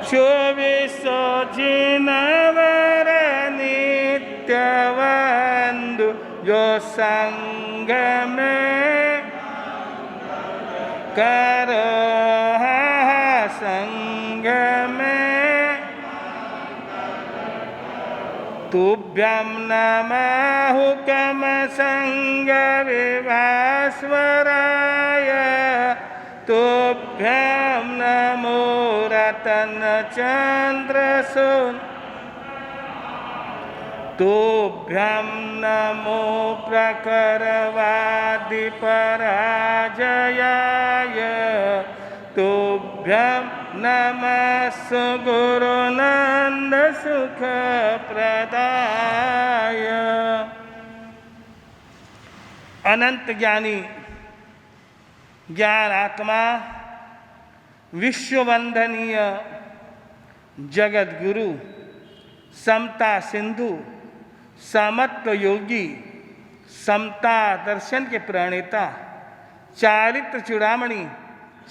क्षुविसचिनवर नित्यवंदु जो संग में करो संग में तुभ्यं नमः हुकम संग विभास्वराय तुभ्यं नमो रतन चंद्र सुन तुभ्यं नमो प्रखरवादि पराजयाय तुभ्यं नमः सुगुरुनंद सुख प्रदाय। अनंत ज्ञानी ज्ञान आत्मा विश्ववंदनीय जगत गुरु समता सिंधु समत्व योगी समता दर्शन के प्रणेता चारित्र चूड़ामणि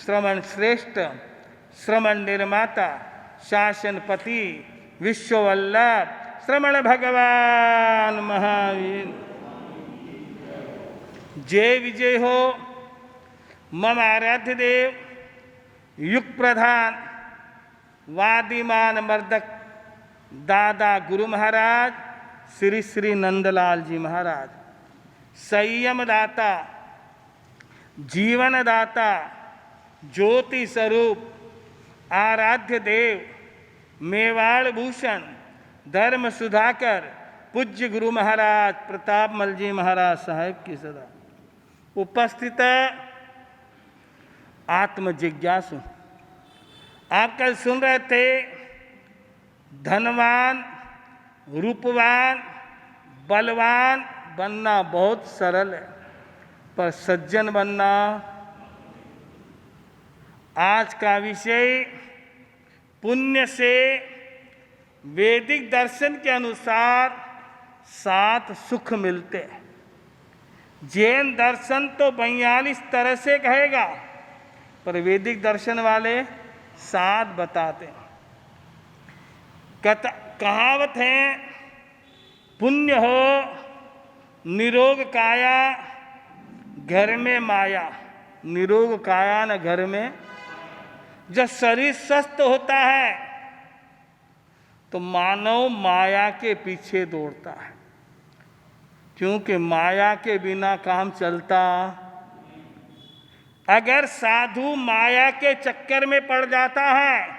श्रवण श्रेष्ठ श्रवण निर्माता शासनपति विश्ववल्लभ श्रवण भगवान महावीर जय विजय हो। मम आराध्य देव युग प्रधान वादिमान मर्दक दादा गुरु महाराज श्री श्री नंदलाल जी महाराज संयम दाता जीवन दाता ज्योति स्वरूप आराध्य देव मेवाड़ भूषण धर्म सुधाकर पूज्य गुरु महाराज प्रतापमल जी महाराज साहेब की सदा उपस्थित आत्म जिज्ञासु। आप कल सुन रहे थे धनवान रूपवान बलवान बनना बहुत सरल है, पर सज्जन बनना। आज का विषय पुण्य से वैदिक दर्शन के अनुसार 7 सुख मिलते हैं। जैन दर्शन तो 42 तरह से कहेगा, पर वैदिक दर्शन वाले 7 बताते हैं। कहावत है पुण्य हो निरोग काया घर में माया। निरोग काया न घर में। जब शरीर स्वस्थ होता है तो मानव माया के पीछे दौड़ता है, क्योंकि माया के बिना काम चलता। अगर साधु माया के चक्कर में पड़ जाता है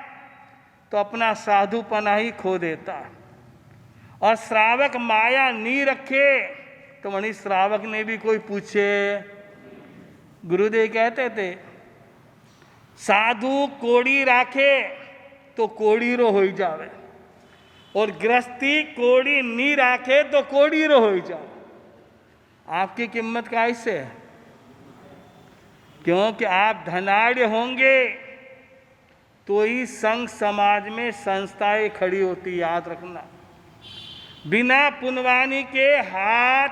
तो अपना साधुपना ही खो देता है। और श्रावक माया नहीं रखे तो वही श्रावक ने भी कोई पूछे। गुरुदेव कहते थे साधु कोड़ी राखे तो कोड़ीरो हो जावे, और गृहस्थी कोड़ी नहीं राखे तो कोड़ीरो हो जावे। आपकी कीमत कैसे है? क्योंकि आप धनाढ़ होंगे तो ही संघ समाज में संस्थाएं खड़ी होती, याद रखना। बिना पुनवानी के हाथ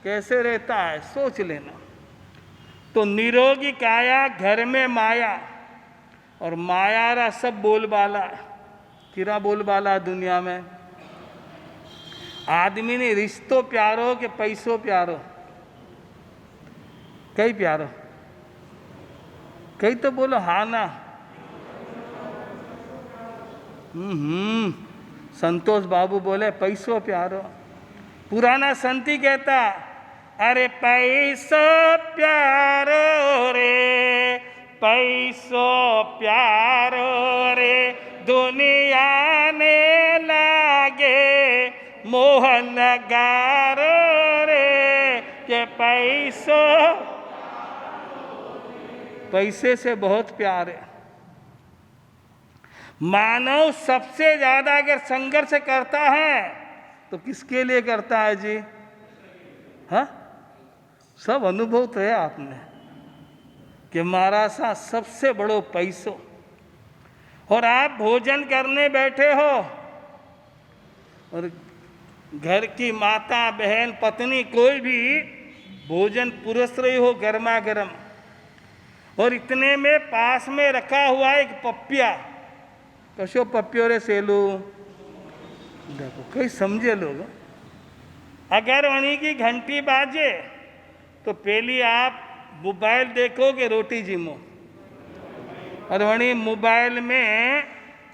कैसे रहता है सोच लेना। तो निरोगी काया घर में माया, और मायारा सब बोलबाला। किरा बोलबाला दुनिया में आदमी ने रिश्तों प्यारो के पैसों प्यारो, कई प्यारो, कई तो बोलो हाँ ना। संतोष बाबू बोले पैसो प्यारो। पुराना संती कहता, अरे पैसो प्यारो रे, पैसो प्यारो रे, दुनिया ने लागे मोहन गारो रे, के पैसो, पैसे से बहुत प्यार है। मानव सबसे ज्यादा अगर संघर्ष करता है तो किसके लिए करता है जी? हाँ, सब अनुभव तो है आपने कि मारा सा सबसे बड़ो पैसो। और आप भोजन करने बैठे हो और घर की माता बहन पत्नी कोई भी भोजन पुरस रही हो गर्मा गर्म, और इतने में पास में रखा हुआ एक पपिया, कशो पपियो रे सेलू, देखो कई समझे लोग। अगर वहीं की घंटी बाजे तो पहली आप मोबाइल देखोगे रोटी जिमो, और वहीं मोबाइल में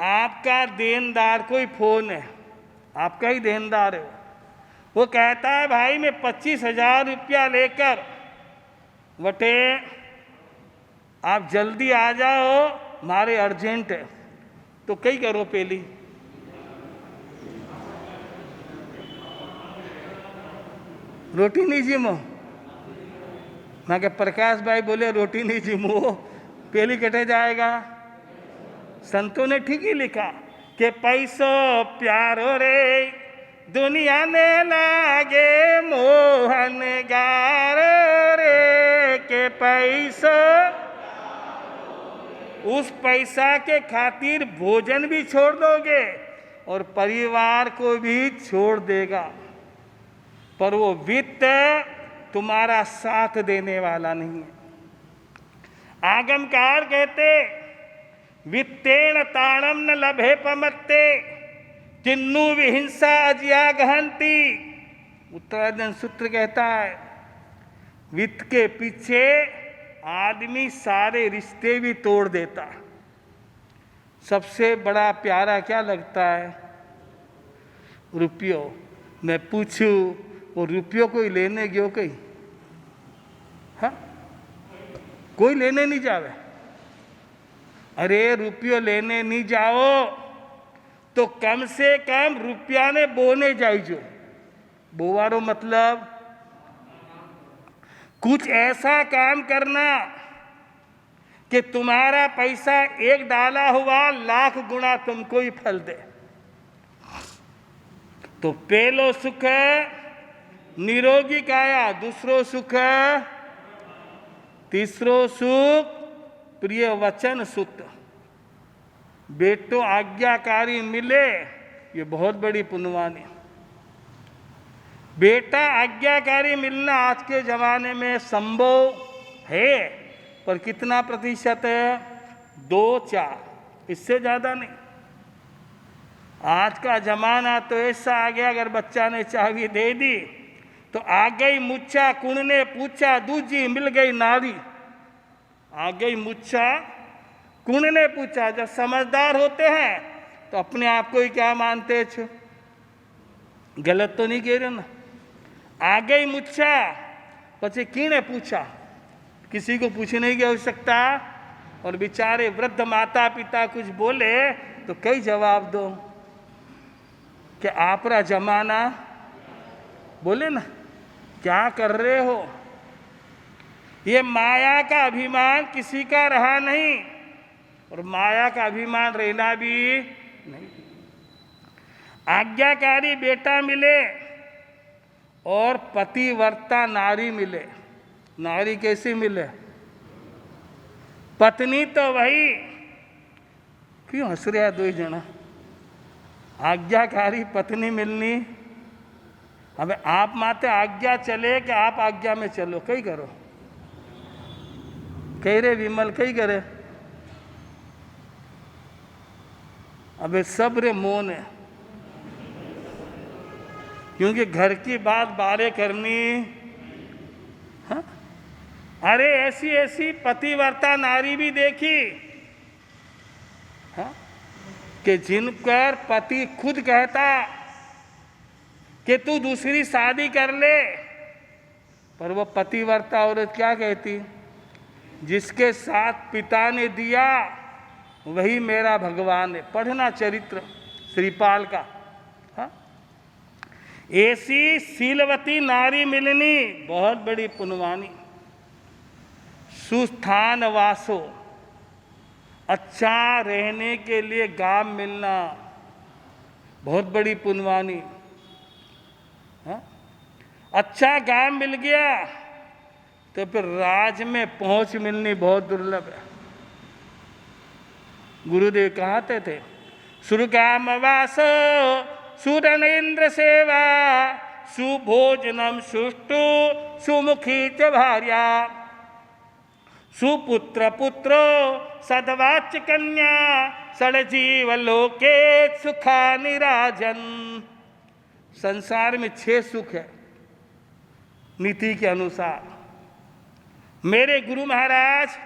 आपका देनदार कोई फोन है, आपका ही देनदार है, वो कहता है भाई मैं 25,000 रुपया लेकर वटे आप जल्दी आ जाओ मारे अर्जेंट है। तो कई करो पहली रोटी नहीं जिमो। मैं के प्रकाश भाई बोले रोटी नहीं जिमो, पहली कटे जाएगा। संतों ने ठीक ही लिखा कि पैसो प्यारो रे, दुनिया ने लागे मोहन गारो रे, के पैसो, उस पैसा के खातिर भोजन भी छोड़ दोगे और परिवार को भी छोड़ देगा, पर वो वित्त तुम्हारा साथ देने वाला नहीं है। आगमकार कहते वित्तेन ताणम न लभे पमत्ते, किन्नु विहिंसा अजिया गहंती। उत्तरायण सूत्र कहता है वित्त के पीछे आदमी सारे रिश्ते भी तोड़ देता। सबसे बड़ा प्यारा क्या लगता है? रुपयो। मैं पूछूं वो रुपयो कोई लेने गयो कहीं? हाँ, कोई लेने नहीं जावे। अरे रुपयो लेने नहीं जाओ तो कम से कम रुपया ने बोने जाइजो। बोवारो मतलब कुछ ऐसा काम करना कि तुम्हारा पैसा एक डाला हुआ लाख गुना तुमको ही फल दे। तो पहलो सुख निरोगी काया, दूसरो सुख, तीसरो सुख प्रिय वचन सुत। बेटो आज्ञाकारी मिले ये बहुत बड़ी पुण्यवानी। बेटा आज्ञाकारी मिलना आज के ज़माने में संभव है, पर कितना प्रतिशत है? 2-4, इससे ज़्यादा नहीं। आज का ज़माना तो ऐसा आ गया, अगर बच्चा ने चाबी दे दी तो आ गई मुच्छा, कुण ने पूछा दूजी, मिल गई नारी। आ गई मुच्छा, कुण ने पूछा। जब समझदार होते हैं तो अपने आप को ही क्या मानते छो? गलत तो नहीं कह रहे ना? आ गई मुच्छा, पछे कीने पूछा? किसी को पूछने की आवश्यकता। और बेचारे वृद्ध माता पिता कुछ बोले तो कई जवाब दो कि आपरा जमाना, बोले ना क्या कर रहे हो? ये माया का अभिमान किसी का रहा नहीं, और माया का अभिमान रहना भी नहीं। आज्ञाकारी बेटा मिले और पतिव्रता नारी मिले। नारी कैसी मिले? पत्नी तो वही, क्यों हंस रहा दो ही जना? आज्ञाकारी पत्नी मिलनी। अब आप माते आज्ञा चले कि आप आज्ञा में चलो, कई करो? कह रे विमल, कई करे? अबे सब्र मौन है, क्योंकि घर की बात बारे करनी। हाँ? अरे ऐसी ऐसी पतिव्रता नारी भी देखी। हाँ? कि जिनकर पति खुद कहता कि तू दूसरी शादी कर ले, पर वो पतिव्रता औरत क्या कहती, जिसके साथ पिता ने दिया वही मेरा भगवान है। पढ़ना चरित्र श्रीपाल का। हाँ? ऐसी शीलवती नारी मिलनी बहुत बड़ी पुण्यवानी। सुस्थान वासो, अच्छा रहने के लिए गांव मिलना बहुत बड़ी पुण्यवानी। हाँ? अच्छा गांव मिल गया तो फिर राज में पहुंच मिलनी बहुत दुर्लभ है। गुरुदेव कहते थे, सुरगाम वासो सुरनेन्द्र सेवा सुभोजनम सुष्टु सुमुखी च भार्या सुपुत्र पुत्रो सदवाच्य कन्या षडजीव लोके सुखा निराजन। संसार में 6 सुख है नीति के अनुसार। मेरे गुरु महाराज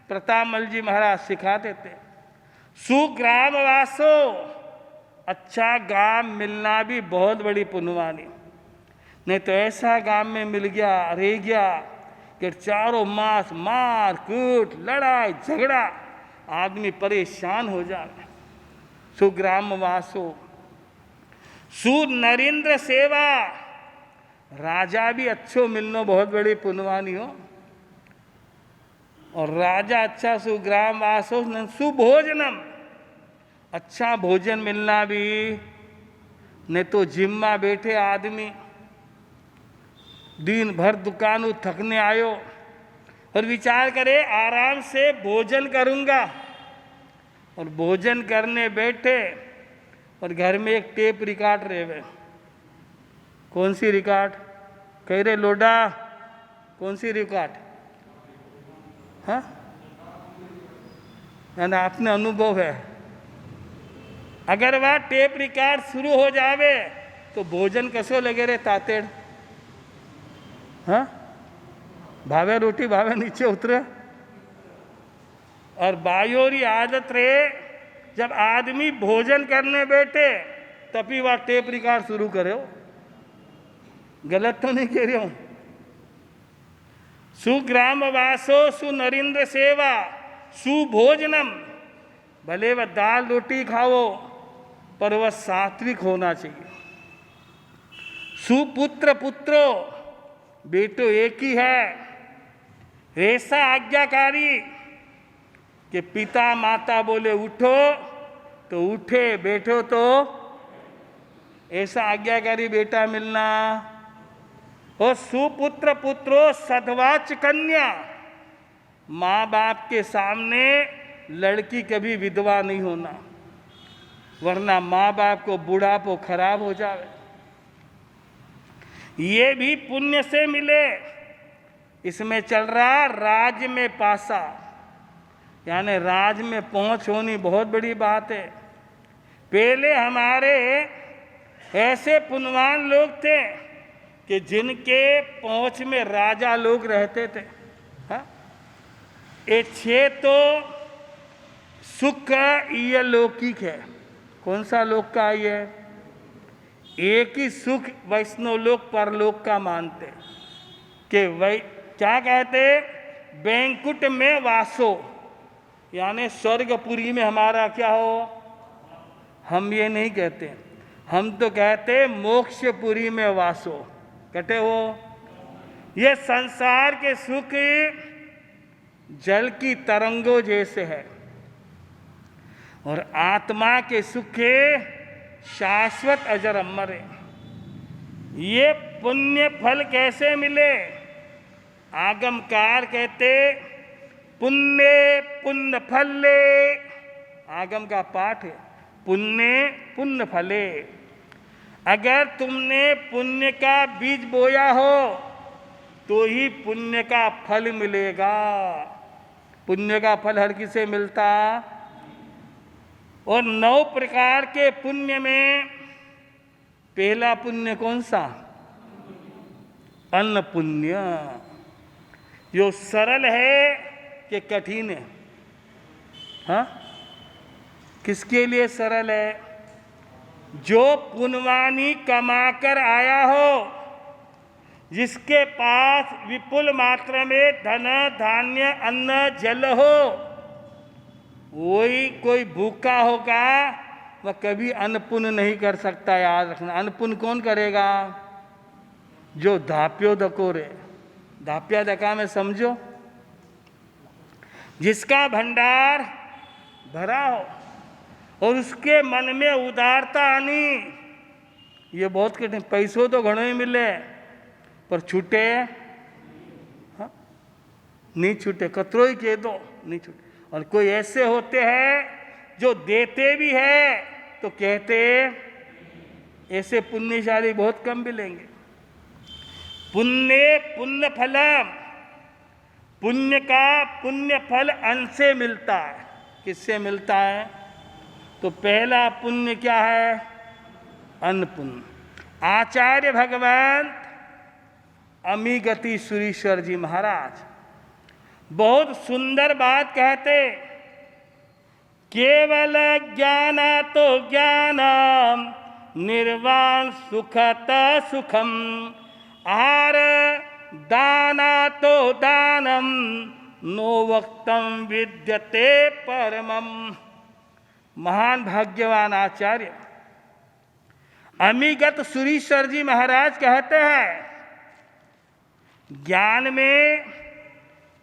प्रतापमल जी महाराज सिखाते थे, सुग्राम वासो, अच्छा गांव मिलना भी बहुत बड़ी पुण्यवानी। नहीं तो ऐसा गांव में मिल गया, रह गया कि चारों मास मार कूट लड़ाई झगड़ा, आदमी परेशान हो जाए। सुग्राम वासो, सुनरेंद्र सेवा, राजा भी अच्छो मिलनो बहुत बड़ी पुण्यवानी हो। और राजा अच्छा सुग्राम वासो सुभोजनम, अच्छा भोजन मिलना भी। नहीं तो जिम्मा बैठे आदमी दिन भर दुकान थकने आयो और विचार करे आराम से भोजन करूंगा, और भोजन करने बैठे और घर में एक टेप रिकॉर्ड रहे। कौन सी रिकॉर्ड कह रहे लोडा, कौन सी रिकॉर्ड? हाँ, यानी आपने अनुभव है, अगर वह टेप रिकॉर्ड शुरू हो जावे तो भोजन कसो लगे रे तातेड़। हाँ, भावे रोटी भावे नीचे उतरे। और बायोरी आदत रहे, जब आदमी भोजन करने बैठे तभी वह टेप रिकॉर्ड शुरू करे हो। गलत तो नहीं कह रही हूं। सुग्राम वासो सुनरेंद्र सेवा सुभोजनम, भले वह दाल रोटी खाओ पर वह सात्विक होना चाहिए। सुपुत्र पुत्रो, बेटो एक ही है, ऐसा आज्ञाकारी कि पिता माता बोले उठो तो उठे, बैठो तो ऐसा आज्ञाकारी बेटा मिलना। और सुपुत्र पुत्रो सद्वाच कन्या, माँ बाप के सामने लड़की कभी विधवा नहीं होना, वरना माँ बाप को बुढ़ापो खराब हो जाए। ये भी पुण्य से मिले। इसमें चल रहा राज्य में पासा, यानी राज में पहुंच होनी बहुत बड़ी बात है। पहले हमारे ऐसे पुण्यवान लोग थे कि जिनके पहुंच में राजा लोग रहते थे। हाँ? ये 6 तो सुख ये लौकिक है। कौन सा लोक का ये? एक ही सुख वैष्णव लोक परलोक का मानते कि वै क्या कहते, बैंकुट में वासो, यानी स्वर्गपुरी में हमारा क्या हो। हम ये नहीं कहते, हम तो कहते मोक्षपुरी में वासो। कहते हो ये संसार के सुख जल की तरंगों जैसे है, और आत्मा के सुख शाश्वत अजर अमर है। ये पुण्य फल कैसे मिले? आगमकार कहते पुण्य पुण्य फले, आगम का पाठ है, पुण्य पुण्य फले। अगर तुमने पुण्य का बीज बोया हो तो ही पुण्य का फल मिलेगा। पुण्य का फल हर किसे मिलता। और 9 प्रकार के पुण्य में पहला पुण्य कौन सा? अन्न पुण्य। जो सरल है कि कठिन है? हाँ, किसके लिए सरल है? जो पुण्यवानी कमाकर आया हो, जिसके पास विपुल मात्रा में धन धान्य अन्न जल हो, वही कोई भूखा होगा वह कभी अन्न पुण्य नहीं कर सकता। याद रखना, अन्न पुण्य कौन करेगा? जो धाप्यो दकोरे, धाप्या दका में समझो, जिसका भंडार भरा हो और उसके मन में उदारता आनी, ये बहुत कठिन। पैसों तो घणो ही मिले पर छूटे, हाँ नहीं छूटे, कतरो ही कह दो नहीं छूटे। और कोई ऐसे होते हैं जो देते भी है तो कहते, ऐसे पुण्यशाली बहुत कम मिलेंगे। पुण्य पुण्य फलम, पुण्य का पुण्य फल अन्न से मिलता है। किससे मिलता है? तो पहला पुण्य क्या है? अन्न पुण्य। आचार्य भगवान अमीगति सुरीश्वर जी महाराज बहुत सुंदर बात कहते, केवल ज्ञानातो ज्ञानम निर्वाण सुखत सुखम, आहार दानातो दानम नो वक्तम विद्यते परमम। महान भाग्यवान आचार्य अमीगत सुरीश्वर जी महाराज कहते हैं, ज्ञान में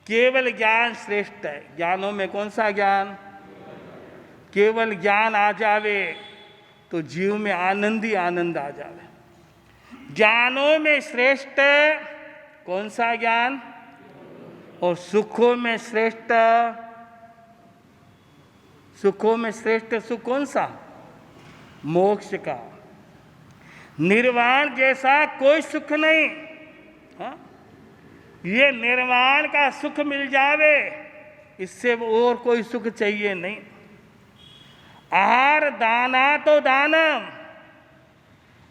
केवल ज्ञान श्रेष्ठ है। ज्ञानों में कौन सा ज्ञान? केवल ज्ञान आ जावे तो जीव में आनंद ही आनंद आ जावे। ज्ञानों में श्रेष्ठ कौन सा ज्ञान? और सुखों में श्रेष्ठ, सुखों में श्रेष्ठ सुख कौन सा? मोक्ष का। निर्वाण जैसा कोई सुख नहीं। हाँ? ये निर्वाण का सुख मिल जावे, इससे और कोई सुख चाहिए नहीं। आहार दाना तो दानम,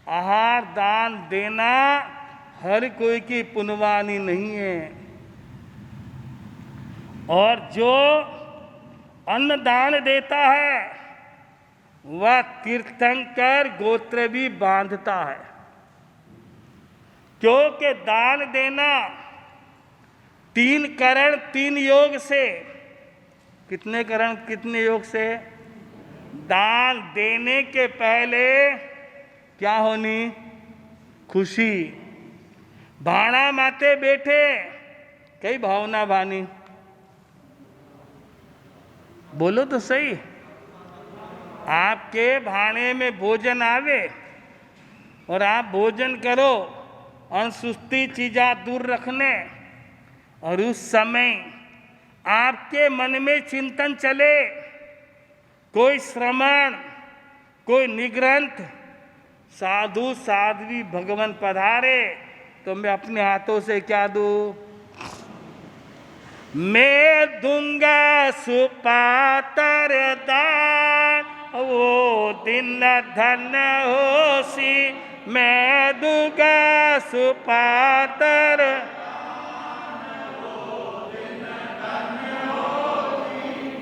आहार दान देना हर कोई की पुण्यवानी नहीं है। और जो अन्न दान देता है वह तीर्थंकर गोत्र भी बांधता है, क्योंकि दान देना 3 करण 3 योग से। कितने करण कितने योग से? दान देने के पहले क्या होनी? खुशी। भाणा माते बैठे कई भावना भानी, बोलो तो सही। आपके भाणे में भोजन आवे और आप भोजन करो, अनसुस्ती चीज़ा दूर रखने, और उस समय आपके मन में चिंतन चले, कोई श्रमण, कोई निग्रंथ, साधु साध्वी भगवान पधारे, तो मैं अपने हाथों से क्या दूं? मैं दूंगा सुपातर दान, वो दिन धन होसी। मैं दूंगा सुपातर,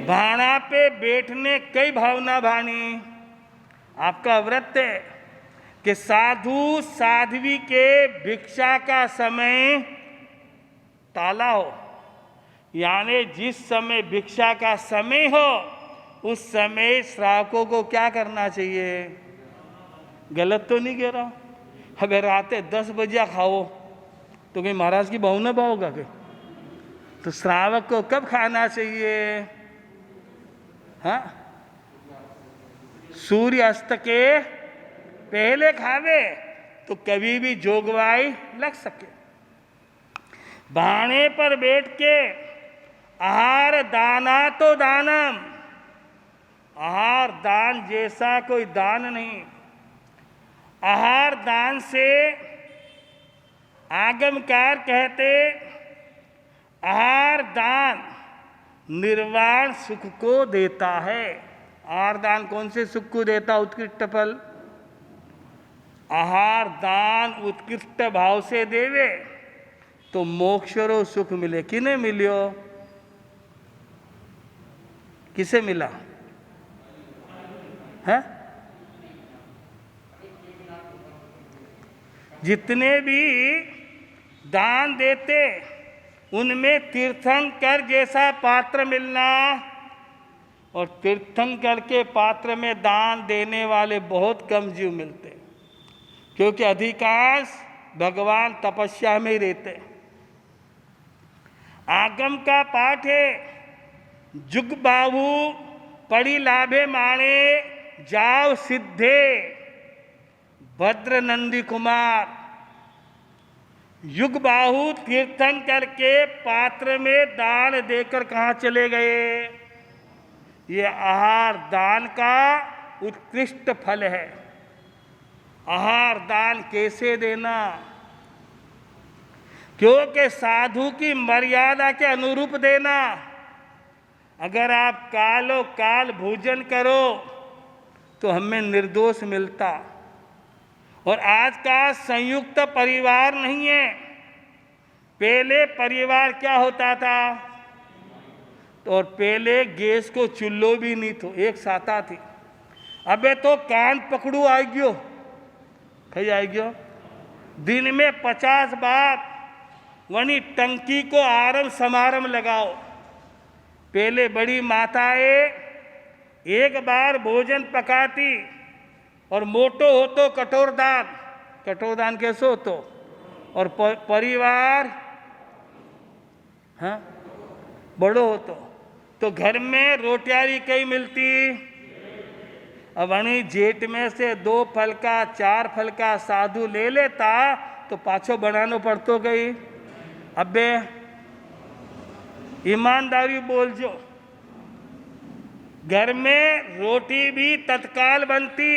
भाणा पे बैठने कई भावना भानी। आपका व्रत है कि साधु साध्वी के भिक्षा का समय ताला हो, यानी जिस समय भिक्षा का समय हो उस समय श्रावकों को क्या करना चाहिए? गलत तो नहीं कह रहा। अगर रात 10 बजे खाओ तो कहीं महाराज की बहू न पाओगा कहीं? तो श्रावक को कब खाना चाहिए? हाँ, सूर्य अस्त के पहले खावे तो कभी भी जोगवाई लग सके। भाणे पर बैठ के आहार दाना तो दानम, आहार दान जैसा कोई दान नहीं। आहार दान से आगमकार कहते आहार दान निर्वाण सुख को देता है। आहार दान कौन से सुख को देता? उत्कृष्ट फल। आहार दान उत्कृष्ट भाव से देवे तो मोक्षरो सुख मिले। किने मिलियो? किसे मिला? है? जितने भी दान देते उनमें तीर्थंकर जैसा पात्र मिलना, और तीर्थंकर के पात्र में दान देने वाले बहुत कम जीव मिलते, क्योंकि अधिकांश भगवान तपस्या में ही रहते। आगम का पाठ है, जुग बाहु पड़ी लाभे माणे जाव सिद्धे भद्र नंदी कुमार। युग बाहु तीर्थंकर के पात्र में दान देकर कहाँ चले गए? ये आहार दान का उत्कृष्ट फल है। आहार दान कैसे देना? क्योंकि साधु की मर्यादा के अनुरूप देना। अगर आप कालो काल भोजन करो तो हमें निर्दोष मिलता। और आज का संयुक्त परिवार नहीं है। पहले परिवार क्या होता था? और पहले गैस को चूल्हो भी नहीं थो, एक साथा थी। अबे तो कान पकड़ू आई गयो, कहीं आई गयो। दिन में 50 बार वनी टंकी को आरम समारम लगाओ। पहले बड़ी माताएं एक बार भोजन पकाती, और मोटो हो तो कटोरदान, कटोरदान कैसे हो और परिवार हाँ बड़ो हो तो घर में रोटियारी कई मिलती। अब वही जेठ में से 2 फल का 4 फल का साधु ले लेता तो पाछो बनानो पड़तो गई। अबे ईमानदारी बोल जो, घर में रोटी भी तत्काल बनती।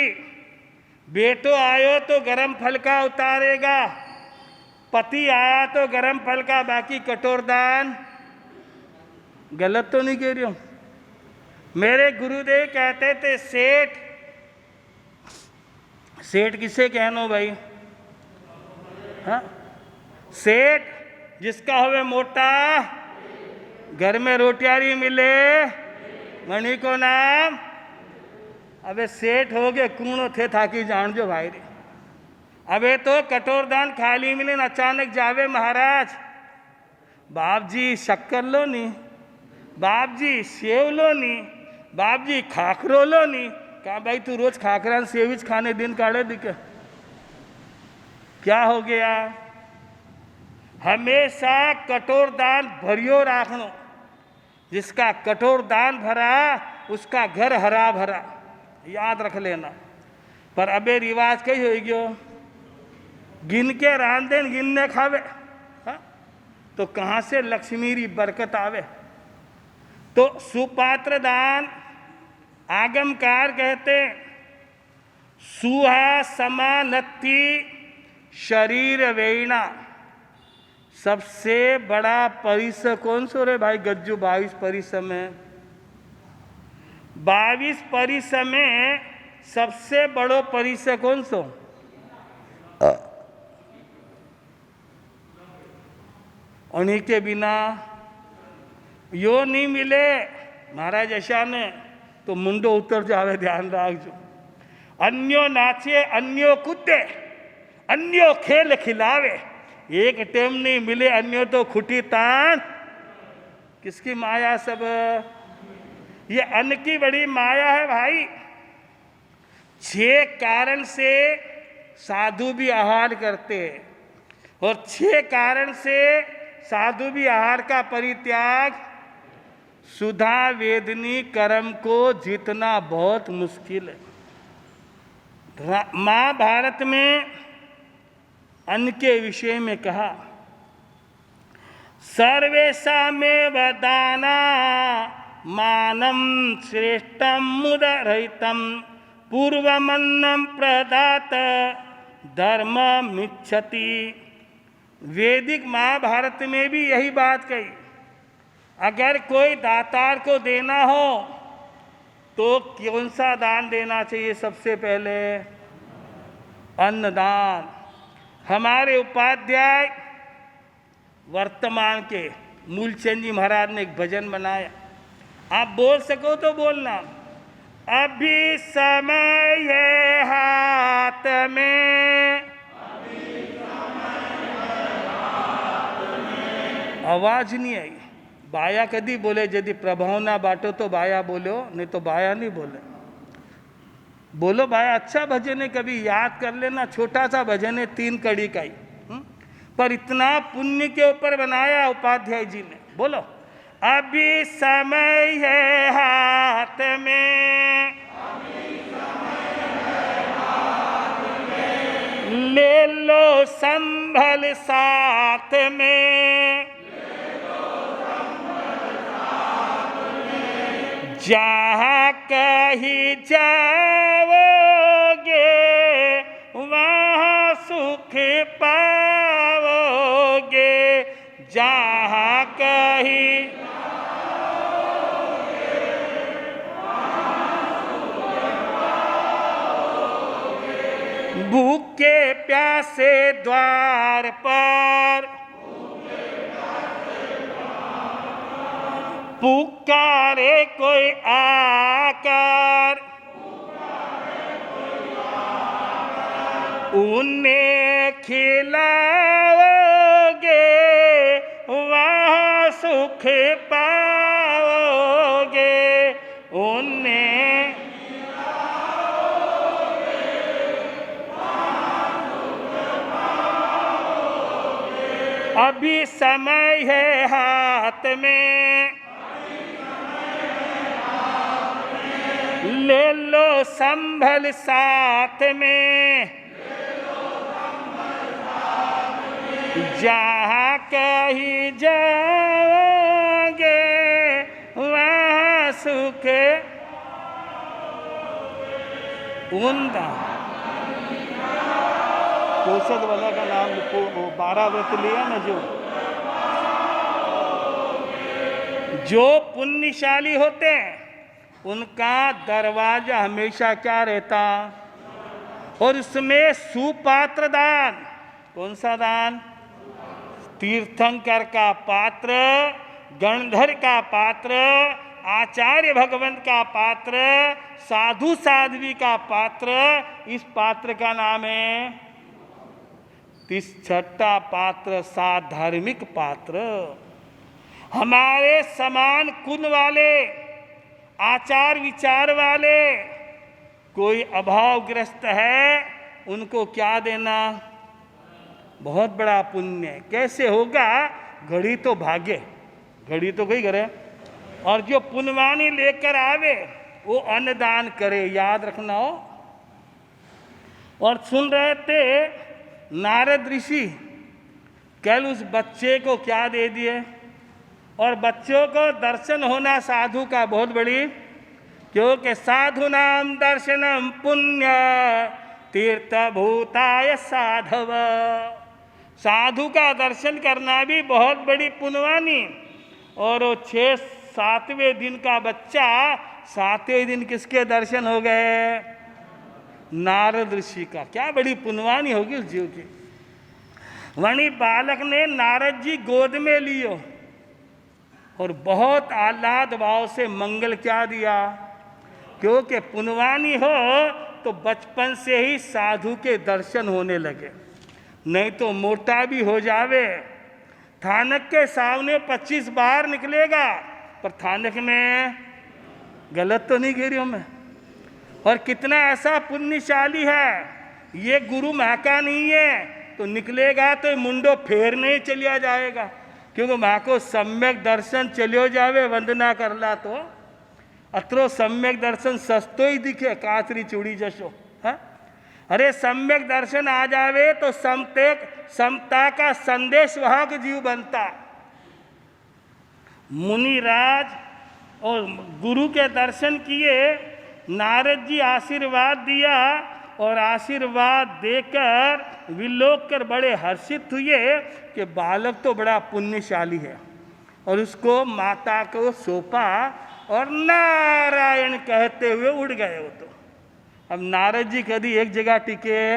बेटो आयो तो गरम फल का उतारेगा, पति आया तो गरम फल का, बाकी कटोरदान। गलत तो नहीं कह रही हूं? मेरे गुरुदेव कहते थे सेठ, सेठ किसे कहनो भाई? हाँ, सेठ जिसका होवे मोटा, घर में रोटियारी मिले, मणि को नाम। अबे सेठ हो गए कूणो थे थाकी जान जो भाई रे। अबे तो कटोरदान खाली मिले न अचानक जावे महाराज, बाप जी शक्कर लो नी, बाप जी सेव लो नी, बाप जी खाखरो लो नी। कहा भाई तू रोज खाखरा सेविच खाने दिन काढ़े दिखे, क्या हो गया? हमेशा कटोरदान भरियो राखनो। जिसका कटोरदान भरा उसका घर हरा भरा, याद रख लेना। पर अबे रिवाज कई हो गयो, गिन के रांधे गिनने खावे। हा? तो कहाँ से लक्ष्मी री बरकत आवे? तो सुपात्र दान आगमकार कहते, सुहा समानत्ति शरीर वेणा। सबसे बड़ा परिसर कौन सो रे भाई गज्जू? 22 परिसर में, 22 परिसर में सबसे बड़ो परिसर कौन सो? उन्हीं के बिना यो नहीं मिले महाराज ऐसा ने तो मुंडो उतर जावे, ध्यान रखजो। अन्यो नाचे अन्यो कूदे, अन्यो खेल खिलावे, एक टेम नहीं मिले अन्यो तो खुटी तान। किसकी माया सब? ये अन्न की बड़ी माया है भाई। 6 कारण से साधु भी आहार करते हैं, और 6 कारण से साधु भी आहार का परित्याग। सुधा वेदनी कर्म को जीतना बहुत मुश्किल है। महाभारत में अन्न के विषय में कहा, सर्वेशा में वदाना मानम श्रेष्ठम मुदरहितम पूर्वमन्नम प्रदात धर्म मिच्छति। वैदिक महाभारत में भी यही बात कही। अगर कोई दातार को देना हो तो कौन सा दान देना चाहिए? सबसे पहले अन्नदान। हमारे उपाध्याय वर्तमान के मूलचंद जी महाराज ने एक भजन बनाया, आप बोल सको तो बोलना। अभी समय है हाथ में, आवाज नहीं आई। बाया कदी बोले यदि प्रभाव ना बांटो तो बाया बोलो, नहीं तो बाया नहीं बोले। बोलो बाया, अच्छा भजन है, कभी याद कर लेना, छोटा सा भजन है 3 कड़ी का ही, पर इतना पुण्य के ऊपर बनाया उपाध्याय जी ने। बोलो, अभी समय है हाथ में, ले लो संभल साथ में, जहाँ कहीं जाओगे वहाँ सुख पाओगे, जहाँ कहीं भूखे प्यासे द्वार पर, पुकारे कोई आकर, उन्हें खिलाओगे वहाँ सुख पाओगे, उन्हें अभी समय है हाथ में, ले लो संभल साथ में, जहाँ कहीं जाओगे वहाँ सुख उनका। कोशद वाला का नाम लिखो, वो 12 व्रत लिया ना, जो पुण्यशाली होते हैं उनका दरवाजा हमेशा क्या रहता, और उसमें सुपात्र दान। कौन सा दान? तीर्थंकर का पात्र, गणधर का पात्र, आचार्य भगवंत का पात्र, साधु साध्वी का पात्र। इस पात्र का नाम है 36 पात्र, साधार्मिक पात्र। हमारे समान कुल वाले, आचार विचार वाले कोई अभावग्रस्त है, उनको क्या देना? बहुत बड़ा पुण्य है। कैसे होगा? घड़ी तो भागे, घड़ी तो गई करे, और जो पुण्यवानी लेकर आवे वो अन्नदान करे, याद रखना हो। और सुन रहे थे नारद ऋषि कल उस बच्चे को क्या दे दिए, और बच्चों को दर्शन होना साधु का बहुत बड़ी, क्योंकि साधु नाम दर्शनम पुण्य तीर्थभूताय साधव। साधु का दर्शन करना भी बहुत बड़ी पुण्यवानी। और वो 6-7वें दिन का बच्चा 7वें दिन किसके दर्शन हो गए? नारद ऋषि का। क्या बड़ी पुण्यवानी होगी उस जीव की। वही बालक ने नारद जी गोद में लियो और बहुत आह्लाद भाव से मंगल क्या दिया, क्योंकि पुण्यवानी हो तो बचपन से ही साधु के दर्शन होने लगे। नहीं तो मोटा भी हो जावे, थानक के सामने 25 बार निकलेगा, पर थानक में गलत तो नहीं घेरियो मैं। और कितना ऐसा पुण्यशाली है, ये गुरु महका नहीं है तो निकलेगा तो मुंडो फेरने ही चलिया जाएगा, क्योंकि माँ को सम्यक दर्शन चलियो जावे वंदना करला तो अत्रो सम्यक दर्शन सस्तो ही दिखे कातरी चूड़ी जशो है। अरे सम्यक दर्शन आ जावे तो समता का संदेश वाहक जीव बनता। मुनिराज और गुरु के दर्शन किए, नारद जी आशीर्वाद दिया और आशीर्वाद देकर विलोक कर बड़े हर्षित हुए कि बालक तो बड़ा पुण्यशाली है, और उसको माता को सौंपा और नारायण कहते हुए उड़ गए वो तो। अब नारद जी कभी एक जगह टिके,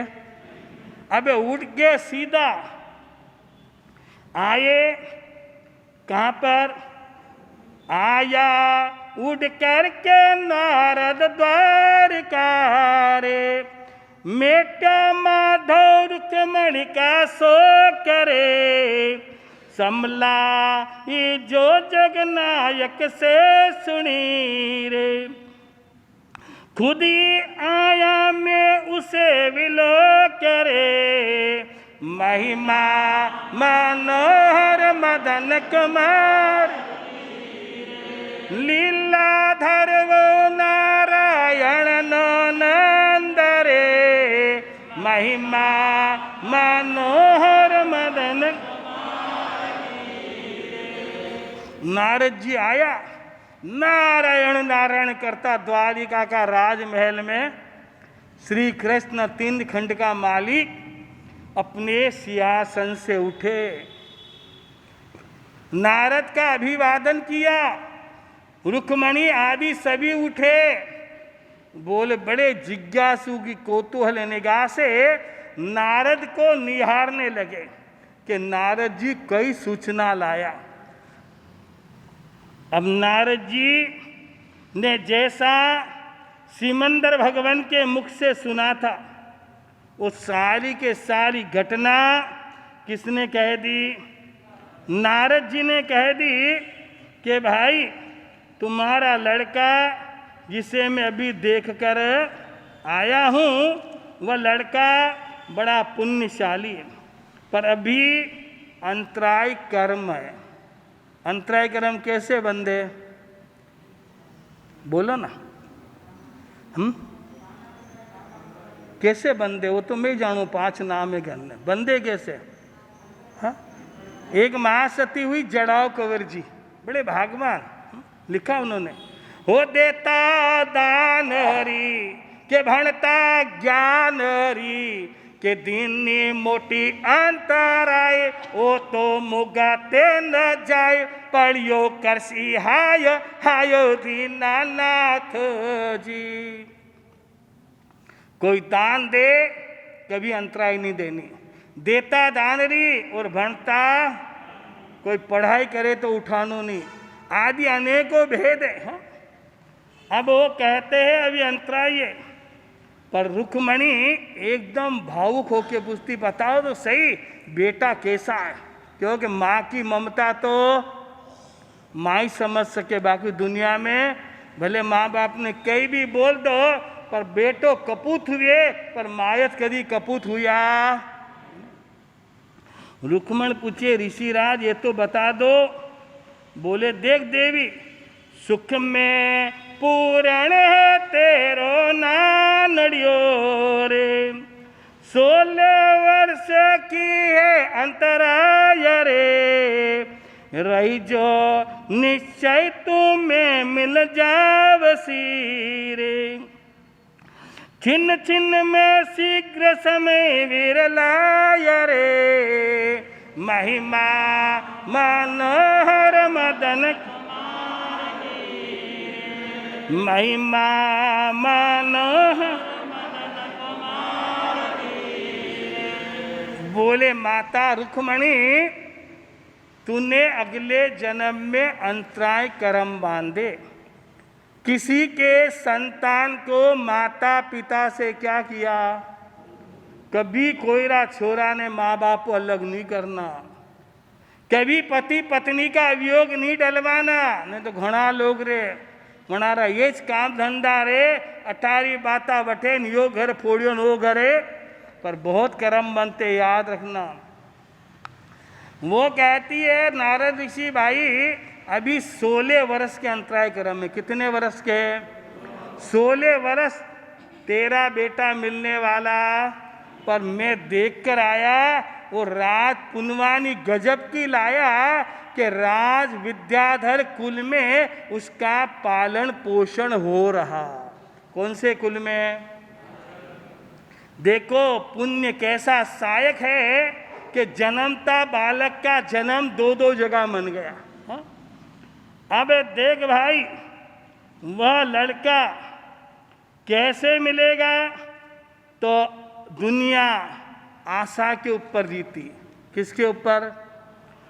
अबे उठ के सीधा आए, कहाँ पर आया? उड़ करके नारद द्वारिका रे, मेटा माधव रुक्मणी का सो करे, समला ये जो जगनायक से सुनी रे, खुद ही आया मैं उसे विलो करे, महिमा मनोहर मदन कुमार, लीलाधर वो नारायण नंद रे, महिमा मनोहर मदन। नारद जी आया, नारायण नारायण करता द्वारिका का राजमहल में। श्री कृष्ण 3 खंड का मालिक अपने सिंहासन से उठे, नारद का अभिवादन किया, रुक्मणी आदि सभी उठे, बोले बड़े जिज्ञासु की कौतूहल निगाह से नारद को निहारने लगे कि नारद जी कई सूचना लाया। अब नारद जी ने जैसा सिमंदर भगवान के मुख से सुना था, वो सारी के सारी घटना किसने कह दी? नारद जी ने कह दी कि भाई तुम्हारा लड़का जिसे मैं अभी देख कर आया हूँ, वह लड़का बड़ा पुण्यशाली है, पर अभी अंतराय कर्म है। अंतराय कर्म कैसे बंदे? बोलो ना, कैसे बंदे? वो तो मैं जानू, 5 नाम है घर में, बंदे कैसे? हाँ, एक महासती हुई जड़ाव कंवर जी, बड़े भागवान, लिखा उन्होंने, हो देता दान हरी के भणता ज्ञान हरी के दीनी मोटी अंतराय, ओ तो मुगाते न जाए पढ़ियो करसी हाय हायो दीनानाथ जी। कोई दान दे कभी अंतराय नहीं देनी, देता दानरी और भणता कोई पढ़ाई करे तो उठानो नहीं, आदि अनेकों भेद है। हाँ? अब वो कहते हैं अभी अंतराय है, पर रुक्मणी एकदम भावुक होके पूछती, बताओ तो सही बेटा कैसा है? क्योंकि माँ की ममता तो माँ ही समझ सके, बाकी दुनिया में भले माँ बाप ने कई भी बोल दो, पर बेटो कपूत हुए पर मायत कभी कपूत हुआ। रुक्मण पूछे ऋषिराज ये तो बता दो। बोले देख देवी, सुख में पूर्ण है तेरो नानड़ियो रे, 16 वर्ष की है अंतराय रे, रही जो निश्चय तुम्हें मिल जावसी रे, छिन्न छिन्न में शीघ्र समय विरलाय रे, महिमा मनोहर मदन, महिमा मनोहर। बोले माता रुक्मणी, तूने अगले जन्म में अंतराय कर्म बांधे। किसी के संतान को माता पिता से क्या किया? कभी कोईरा छोरा ने माँ बाप को अलग नहीं करना, कभी पति पत्नी का वियोग नहीं डलवाना। नहीं तो घना लोग रे घनारा ये काम धंधा रे, 18 बाता बटे यो घर फोड़ियो नो घरे, पर बहुत कर्म बनते, याद रखना। वो कहती है नारद ऋषि भाई अभी 16 वर्ष के अंतराय कर्म में। कितने वर्ष के? 16 वर्ष तेरा बेटा मिलने वाला, पर मैं देख कर आया वो राज पुनवानी गजब की लाया कि राज विद्याधर कुल में उसका पालन पोषण हो रहा। कौन से कुल में? देखो पुण्य कैसा सहायक है कि जन्मता बालक का जन्म 2 जगह मन गया। हाँ? अब देख भाई, वह लड़का कैसे मिलेगा? तो दुनिया आशा के ऊपर जीती। किसके ऊपर?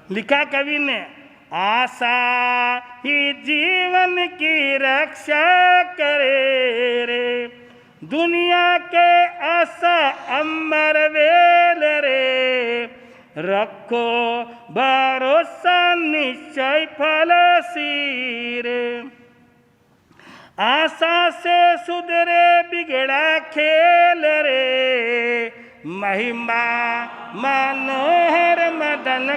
लिखा कवि ने, आशा ही जीवन की रक्षा करे रे, दुनिया के आशा अमर वेल रे, रखो भरोसा निश्चय फल रे। आशा से सुधरे बिगड़ा खेल रे, महिमा मनोहर मदन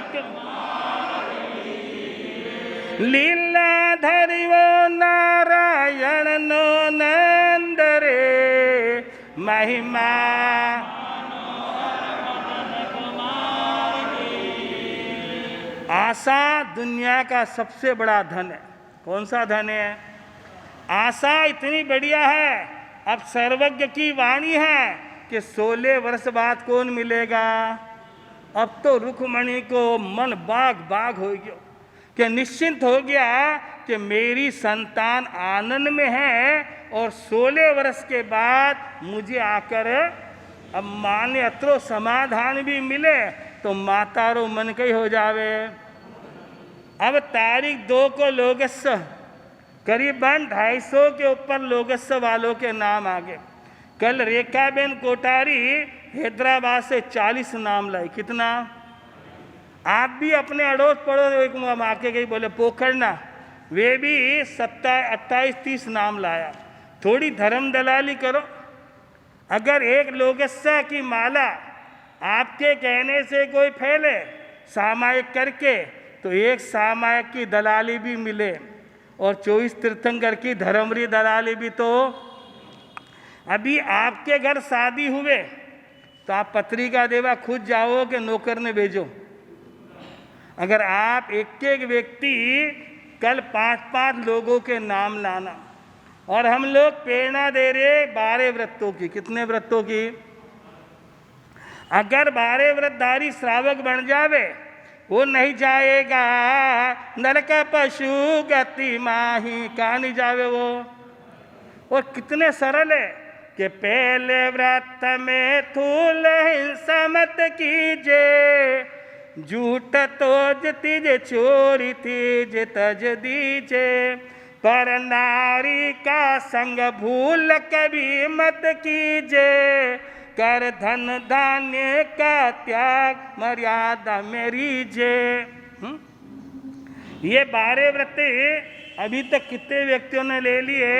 लीला धरिवो नारायण नो नंद रे, महिमा आशा दुनिया का सबसे बड़ा धन है। कौन सा धन है? आशा इतनी बढ़िया है। अब सर्वज्ञ की वाणी है कि 16 वर्ष बाद कौन मिलेगा। अब तो रुक्मणी को मन बाग बाग हो गया कि निश्चिंत हो गया कि मेरी संतान आनंद में है और 16 वर्ष के बाद मुझे आकर अब माने अत्रो समाधान भी मिले तो मातारो मन कही हो जावे। अब तारीख 2 को लोगस्व करीबन 250 के ऊपर लोगस्व वालों के नाम आ गए। कल रेखाबेन कोठारी हैदराबाद से 40 नाम लाई। कितना? आप भी अपने अड़ोस पड़ोस एक आके गई बोले पोखरना, वे भी 28-30 नाम लाया। थोड़ी धर्म दलाली करो। अगर एक लोगस्व की माला आपके कहने से कोई फैले सामायिक करके तो एक सामायिक की दलाली भी मिले और 24 तीर्थंकर की धर्मरी दलाली भी। तो अभी आपके घर शादी हुए तो आप पत्रिका देवा खुद जाओ कि नौकर ने भेजो। अगर आप एक एक व्यक्ति कल 5-5 लोगों के नाम लाना। और हम लोग प्रेरणा दे रहे 12 व्रतों की। कितने व्रतों की? अगर 12 व्रतधारी श्रावक बन जावे वो नहीं जाएगा नरक पशु गति माही। कहाँ नहीं जावे वो? और कितने सरल है कि पहले व्रत में थूल हिंसा मत कीजे, झूठ तोज तीज चोरी तीज तज दीजे, पर नारी का संग भूल कभी मत कीजे, कर धन धान्य का त्याग मर्यादा मेरी जे। ये 12 व्रत अभी तक कितने व्यक्तियों ने ले लिए?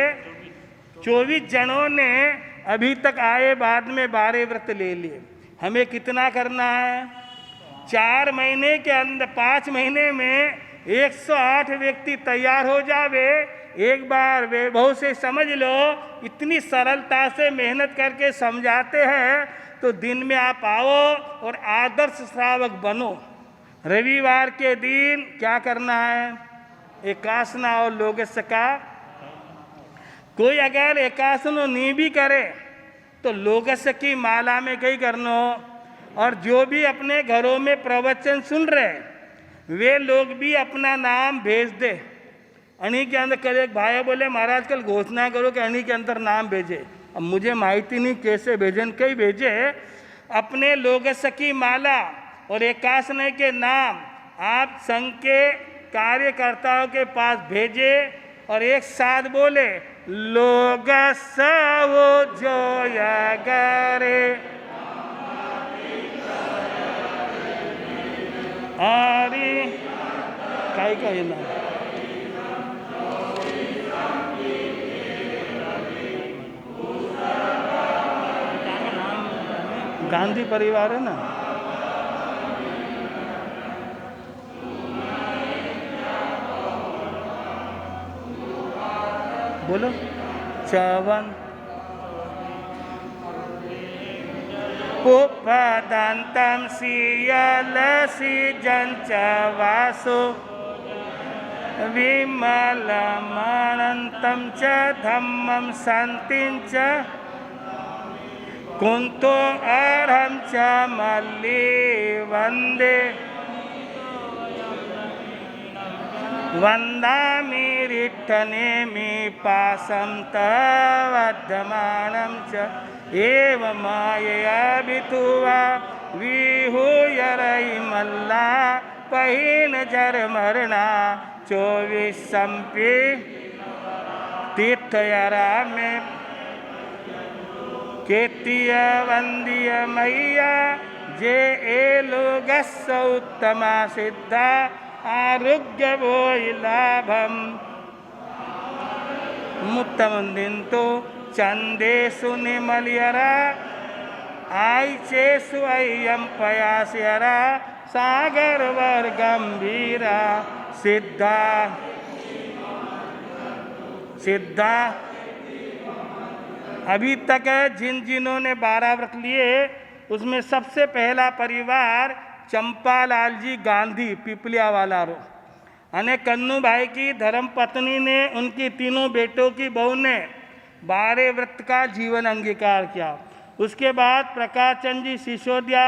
24 जनों ने अभी तक आए बाद में 12 व्रत ले लिए। हमें कितना करना है? 4 महीने के अंदर 5 महीने में 108 व्यक्ति तैयार हो जावे। एक बार वे बहुत से समझ लो, इतनी सरलता से मेहनत करके समझाते हैं तो दिन में आप आओ और आदर्श श्रावक बनो। रविवार के दिन क्या करना है? एकासना और लोगस्व का। कोई अगर एकासनो नहीं भी करे तो लोगस्व की माला में कहीं करनो। और जो भी अपने घरों में प्रवचन सुन रहे वे लोग भी अपना नाम भेज दे। अणी के अंदर कल एक भाई बोले महाराज कल घोषणा करो कि अणी के अंदर नाम भेजे। अब मुझे माहिती नहीं कैसे भेजन, कई भेजे। अपने लोगस्व की माला और एकासने के नाम आप संघ के कार्यकर्ताओं के पास भेजे और एक साथ बोले लोगस्व जो करे अरे काय का ये नाम गांधी परिवार है ना। बोलो चवन पुपदंतम सियलसी जंचवासो विमलमनंतम च धम्मं शांतिं च कुंतो अर्हं च मल्ली वंदे वंदामि रिट्ठनेमि पासं तवद्धमानं च एवं मायया बितुवा विहूयरै मल्ला पहिन जर मरना 24 संपी तीर्थयरा में केतिय वंदिय मैया जे ए लोगस्स उत्तमा सिद्धा आरोग्य वोई लाभम मुत्तमंदिंतो चंदेसु निमलियरा आयचेसु अय्यम पयास्यरा सागर वर गंभीरा सिद्धा सिद्धा। अभी तक जिन जिन्होंने 12 व्रत लिए उसमें सबसे पहला परिवार चंपालाल जी गांधी पिपलिया वाला रो अने कन्नू भाई की धर्म पत्नी ने उनकी तीनों बेटों की बहू ने 12 व्रत का जीवन अंगीकार किया। उसके बाद प्रकाश चंद जी सिसोदिया,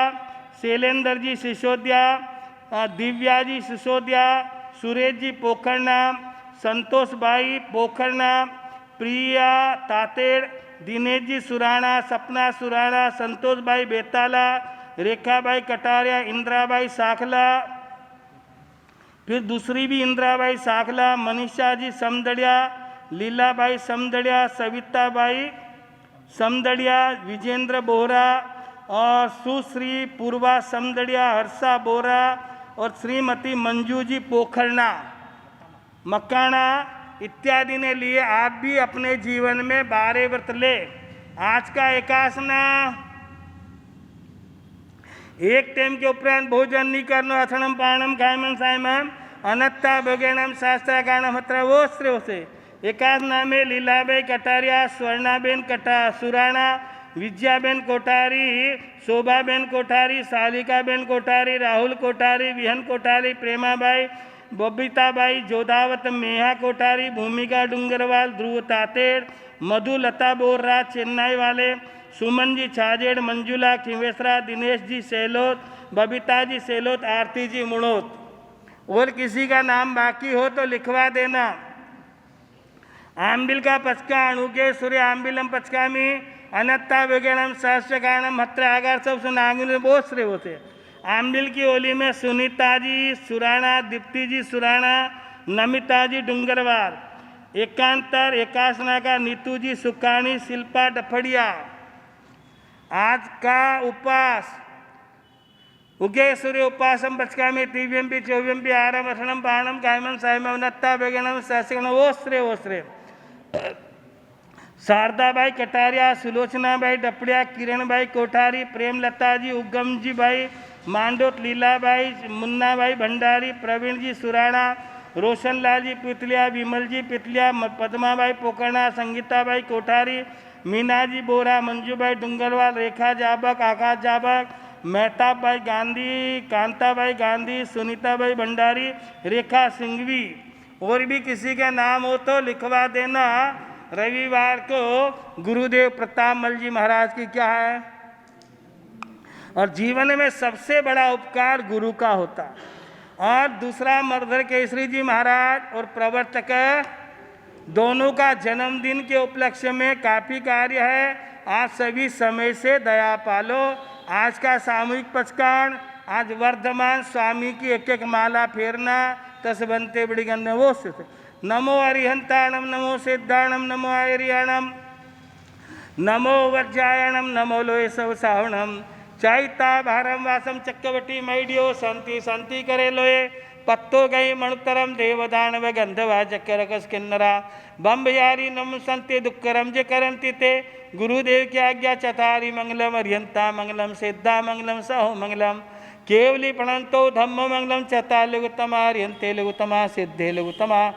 शैलेंद्र जी सिसोदिया, दिव्या जी सिसोदिया, सुरेश जी पोखरना, संतोष भाई पोखरना, प्रिया तातेड़, दिनेश जी सुराणा, सपना सुराणा, संतोष भाई बेताला, रेखा भाई कटारिया, इंदिराबाई साखला, फिर दूसरी भी इंदिराबाई साखला, मनीषा जी समदड़िया, लीलाबाई समदड़िया, सविता बाई समदड़िया, विजेंद्र बोरा और सुश्री पूर्वा समदड़िया, हर्षा बोरा और श्रीमती मंजू जी पोखरना मकाना इत्यादि ने लिए। आप भी अपने जीवन में 12 व्रत ले। आज का एकासना एक टाइम के उपरांत भोजन नहीं करनो, अथणम पाणम खायमन सायमम अनत्ता भोगेणम शास्त्रागानम हत्र वो श्रेय से। एकासना में लीलाबेन कटारिया, स्वर्णाबेन सुराणा, विद्याबेन कोठारी, शोभाबेन कोठारी, सालिकाबेन कोठारी, राहुल कोठारी, विहन कोठारी, प्रेमाबाई, बबीताबाई, जोधावत मेहा कोठारी, भूमिका डूंगरवाल, ध्रुव तातेड़, मधु लता बोर्रा चेन्नई वाले, सुमन जी छाजेड़, मंजुला खिवेसरा, दिनेश जी सेलोत, बबीता जी सेलोत, आरती जी मुड़ोत। और किसी का नाम बाकी हो तो लिखवा देना। आंबिल का पचका अणुके सूर्य आंबिलम पचकामी अनत्ता वेगेणम सहस्रगानम हत्र आगार सब सुन आंगिल बहुत श्रेय होते। आंबिल की होली में सुनीता जी सुराणा, दीप्ति जी सुराणा, नमिता जी डूंगरवाल। एकांतर एकासना का नीतू जी सुकानी, शिल्पा डफड़िया। आज का उपास उगे सूर्य उपासम पचकामी तीव्यंपी चौव्यंपी आरम अठणम पाणम कायमन सायमम नत्ता वेगेणम सहस्रगण वो श्रेय। शारदाबाई कटारिया, सुलोचनाबाई डपड़िया, किरणबाई कोठारी, प्रेमलता जी उगम जी भाई मांडोत, लीलाबाई, मुन्नाबाई भंडारी, प्रवीण जी सुराणा, रोशनलाल जी पितलिया, विमल जी पितलिया, पद्माबाई पोकरना, संगीताबाई कोठारी, मीना जी बोरा, मंजूबाई डूंगरवाल, रेखा जाबक, आकाश जाबक, मेहताबबाई गांधी, कांताबाई गांधी, सुनीताबाई भंडारी, रेखा सिंघवी। और भी किसी का नाम हो तो लिखवा देना। रविवार को गुरुदेव प्रतापमल जी महाराज की क्या है। और जीवन में सबसे बड़ा उपकार गुरु का होता। और दूसरा मर्धर केसरी जी महाराज और प्रवर्तक दोनों का जन्मदिन के उपलक्ष्य में काफी कार्य है। आज सभी समय से दया पालो। आज का सामूहिक पचकान, आज वर्धमान स्वामी की एक एक माला फेरना, तस बनते बड़ी गंध वो से। नमो अरिहंताणम, नमो सिद्धाणम, नमो आयरियाणम, नमो वर्जायणम, नमो लोय सवसावणम, चाइता भारम वासम चक्रवटी मैडियो संति संति करे लोये, पत्तो गई मणुतरम देवदानव गंधवा चक्रकस किन्नरा, बम्बयारी नम संति दुक्करम जे करंति ते, गुरुदेव की आज्ञा चतारी मंगलम, अरिहंता मंगलम, सिद्धा मंगलम, सहो मंगलम, केवली प्रणंतो धम्म मंगलम, चता लघुतमा, अरिहंते लघुतमा, सिद्धे लघुतमा,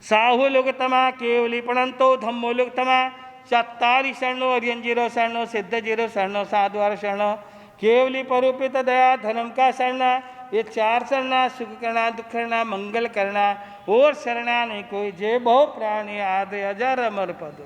साहु लघुतमा, केवली प्रणंतो धम्मो लघुतमा, चत्तारी शरणो, अरियन जीरो शरणो, सिद्ध जीरो शरणो, साधुवार शरणो, केवली परूपित दया धर्म का शरणा। ये 4 शरणा, सुख करना, दुख करना, मंगल करना और शरणा नहीं कोई। जय बहु प्राणी आदि अजर अमर पद।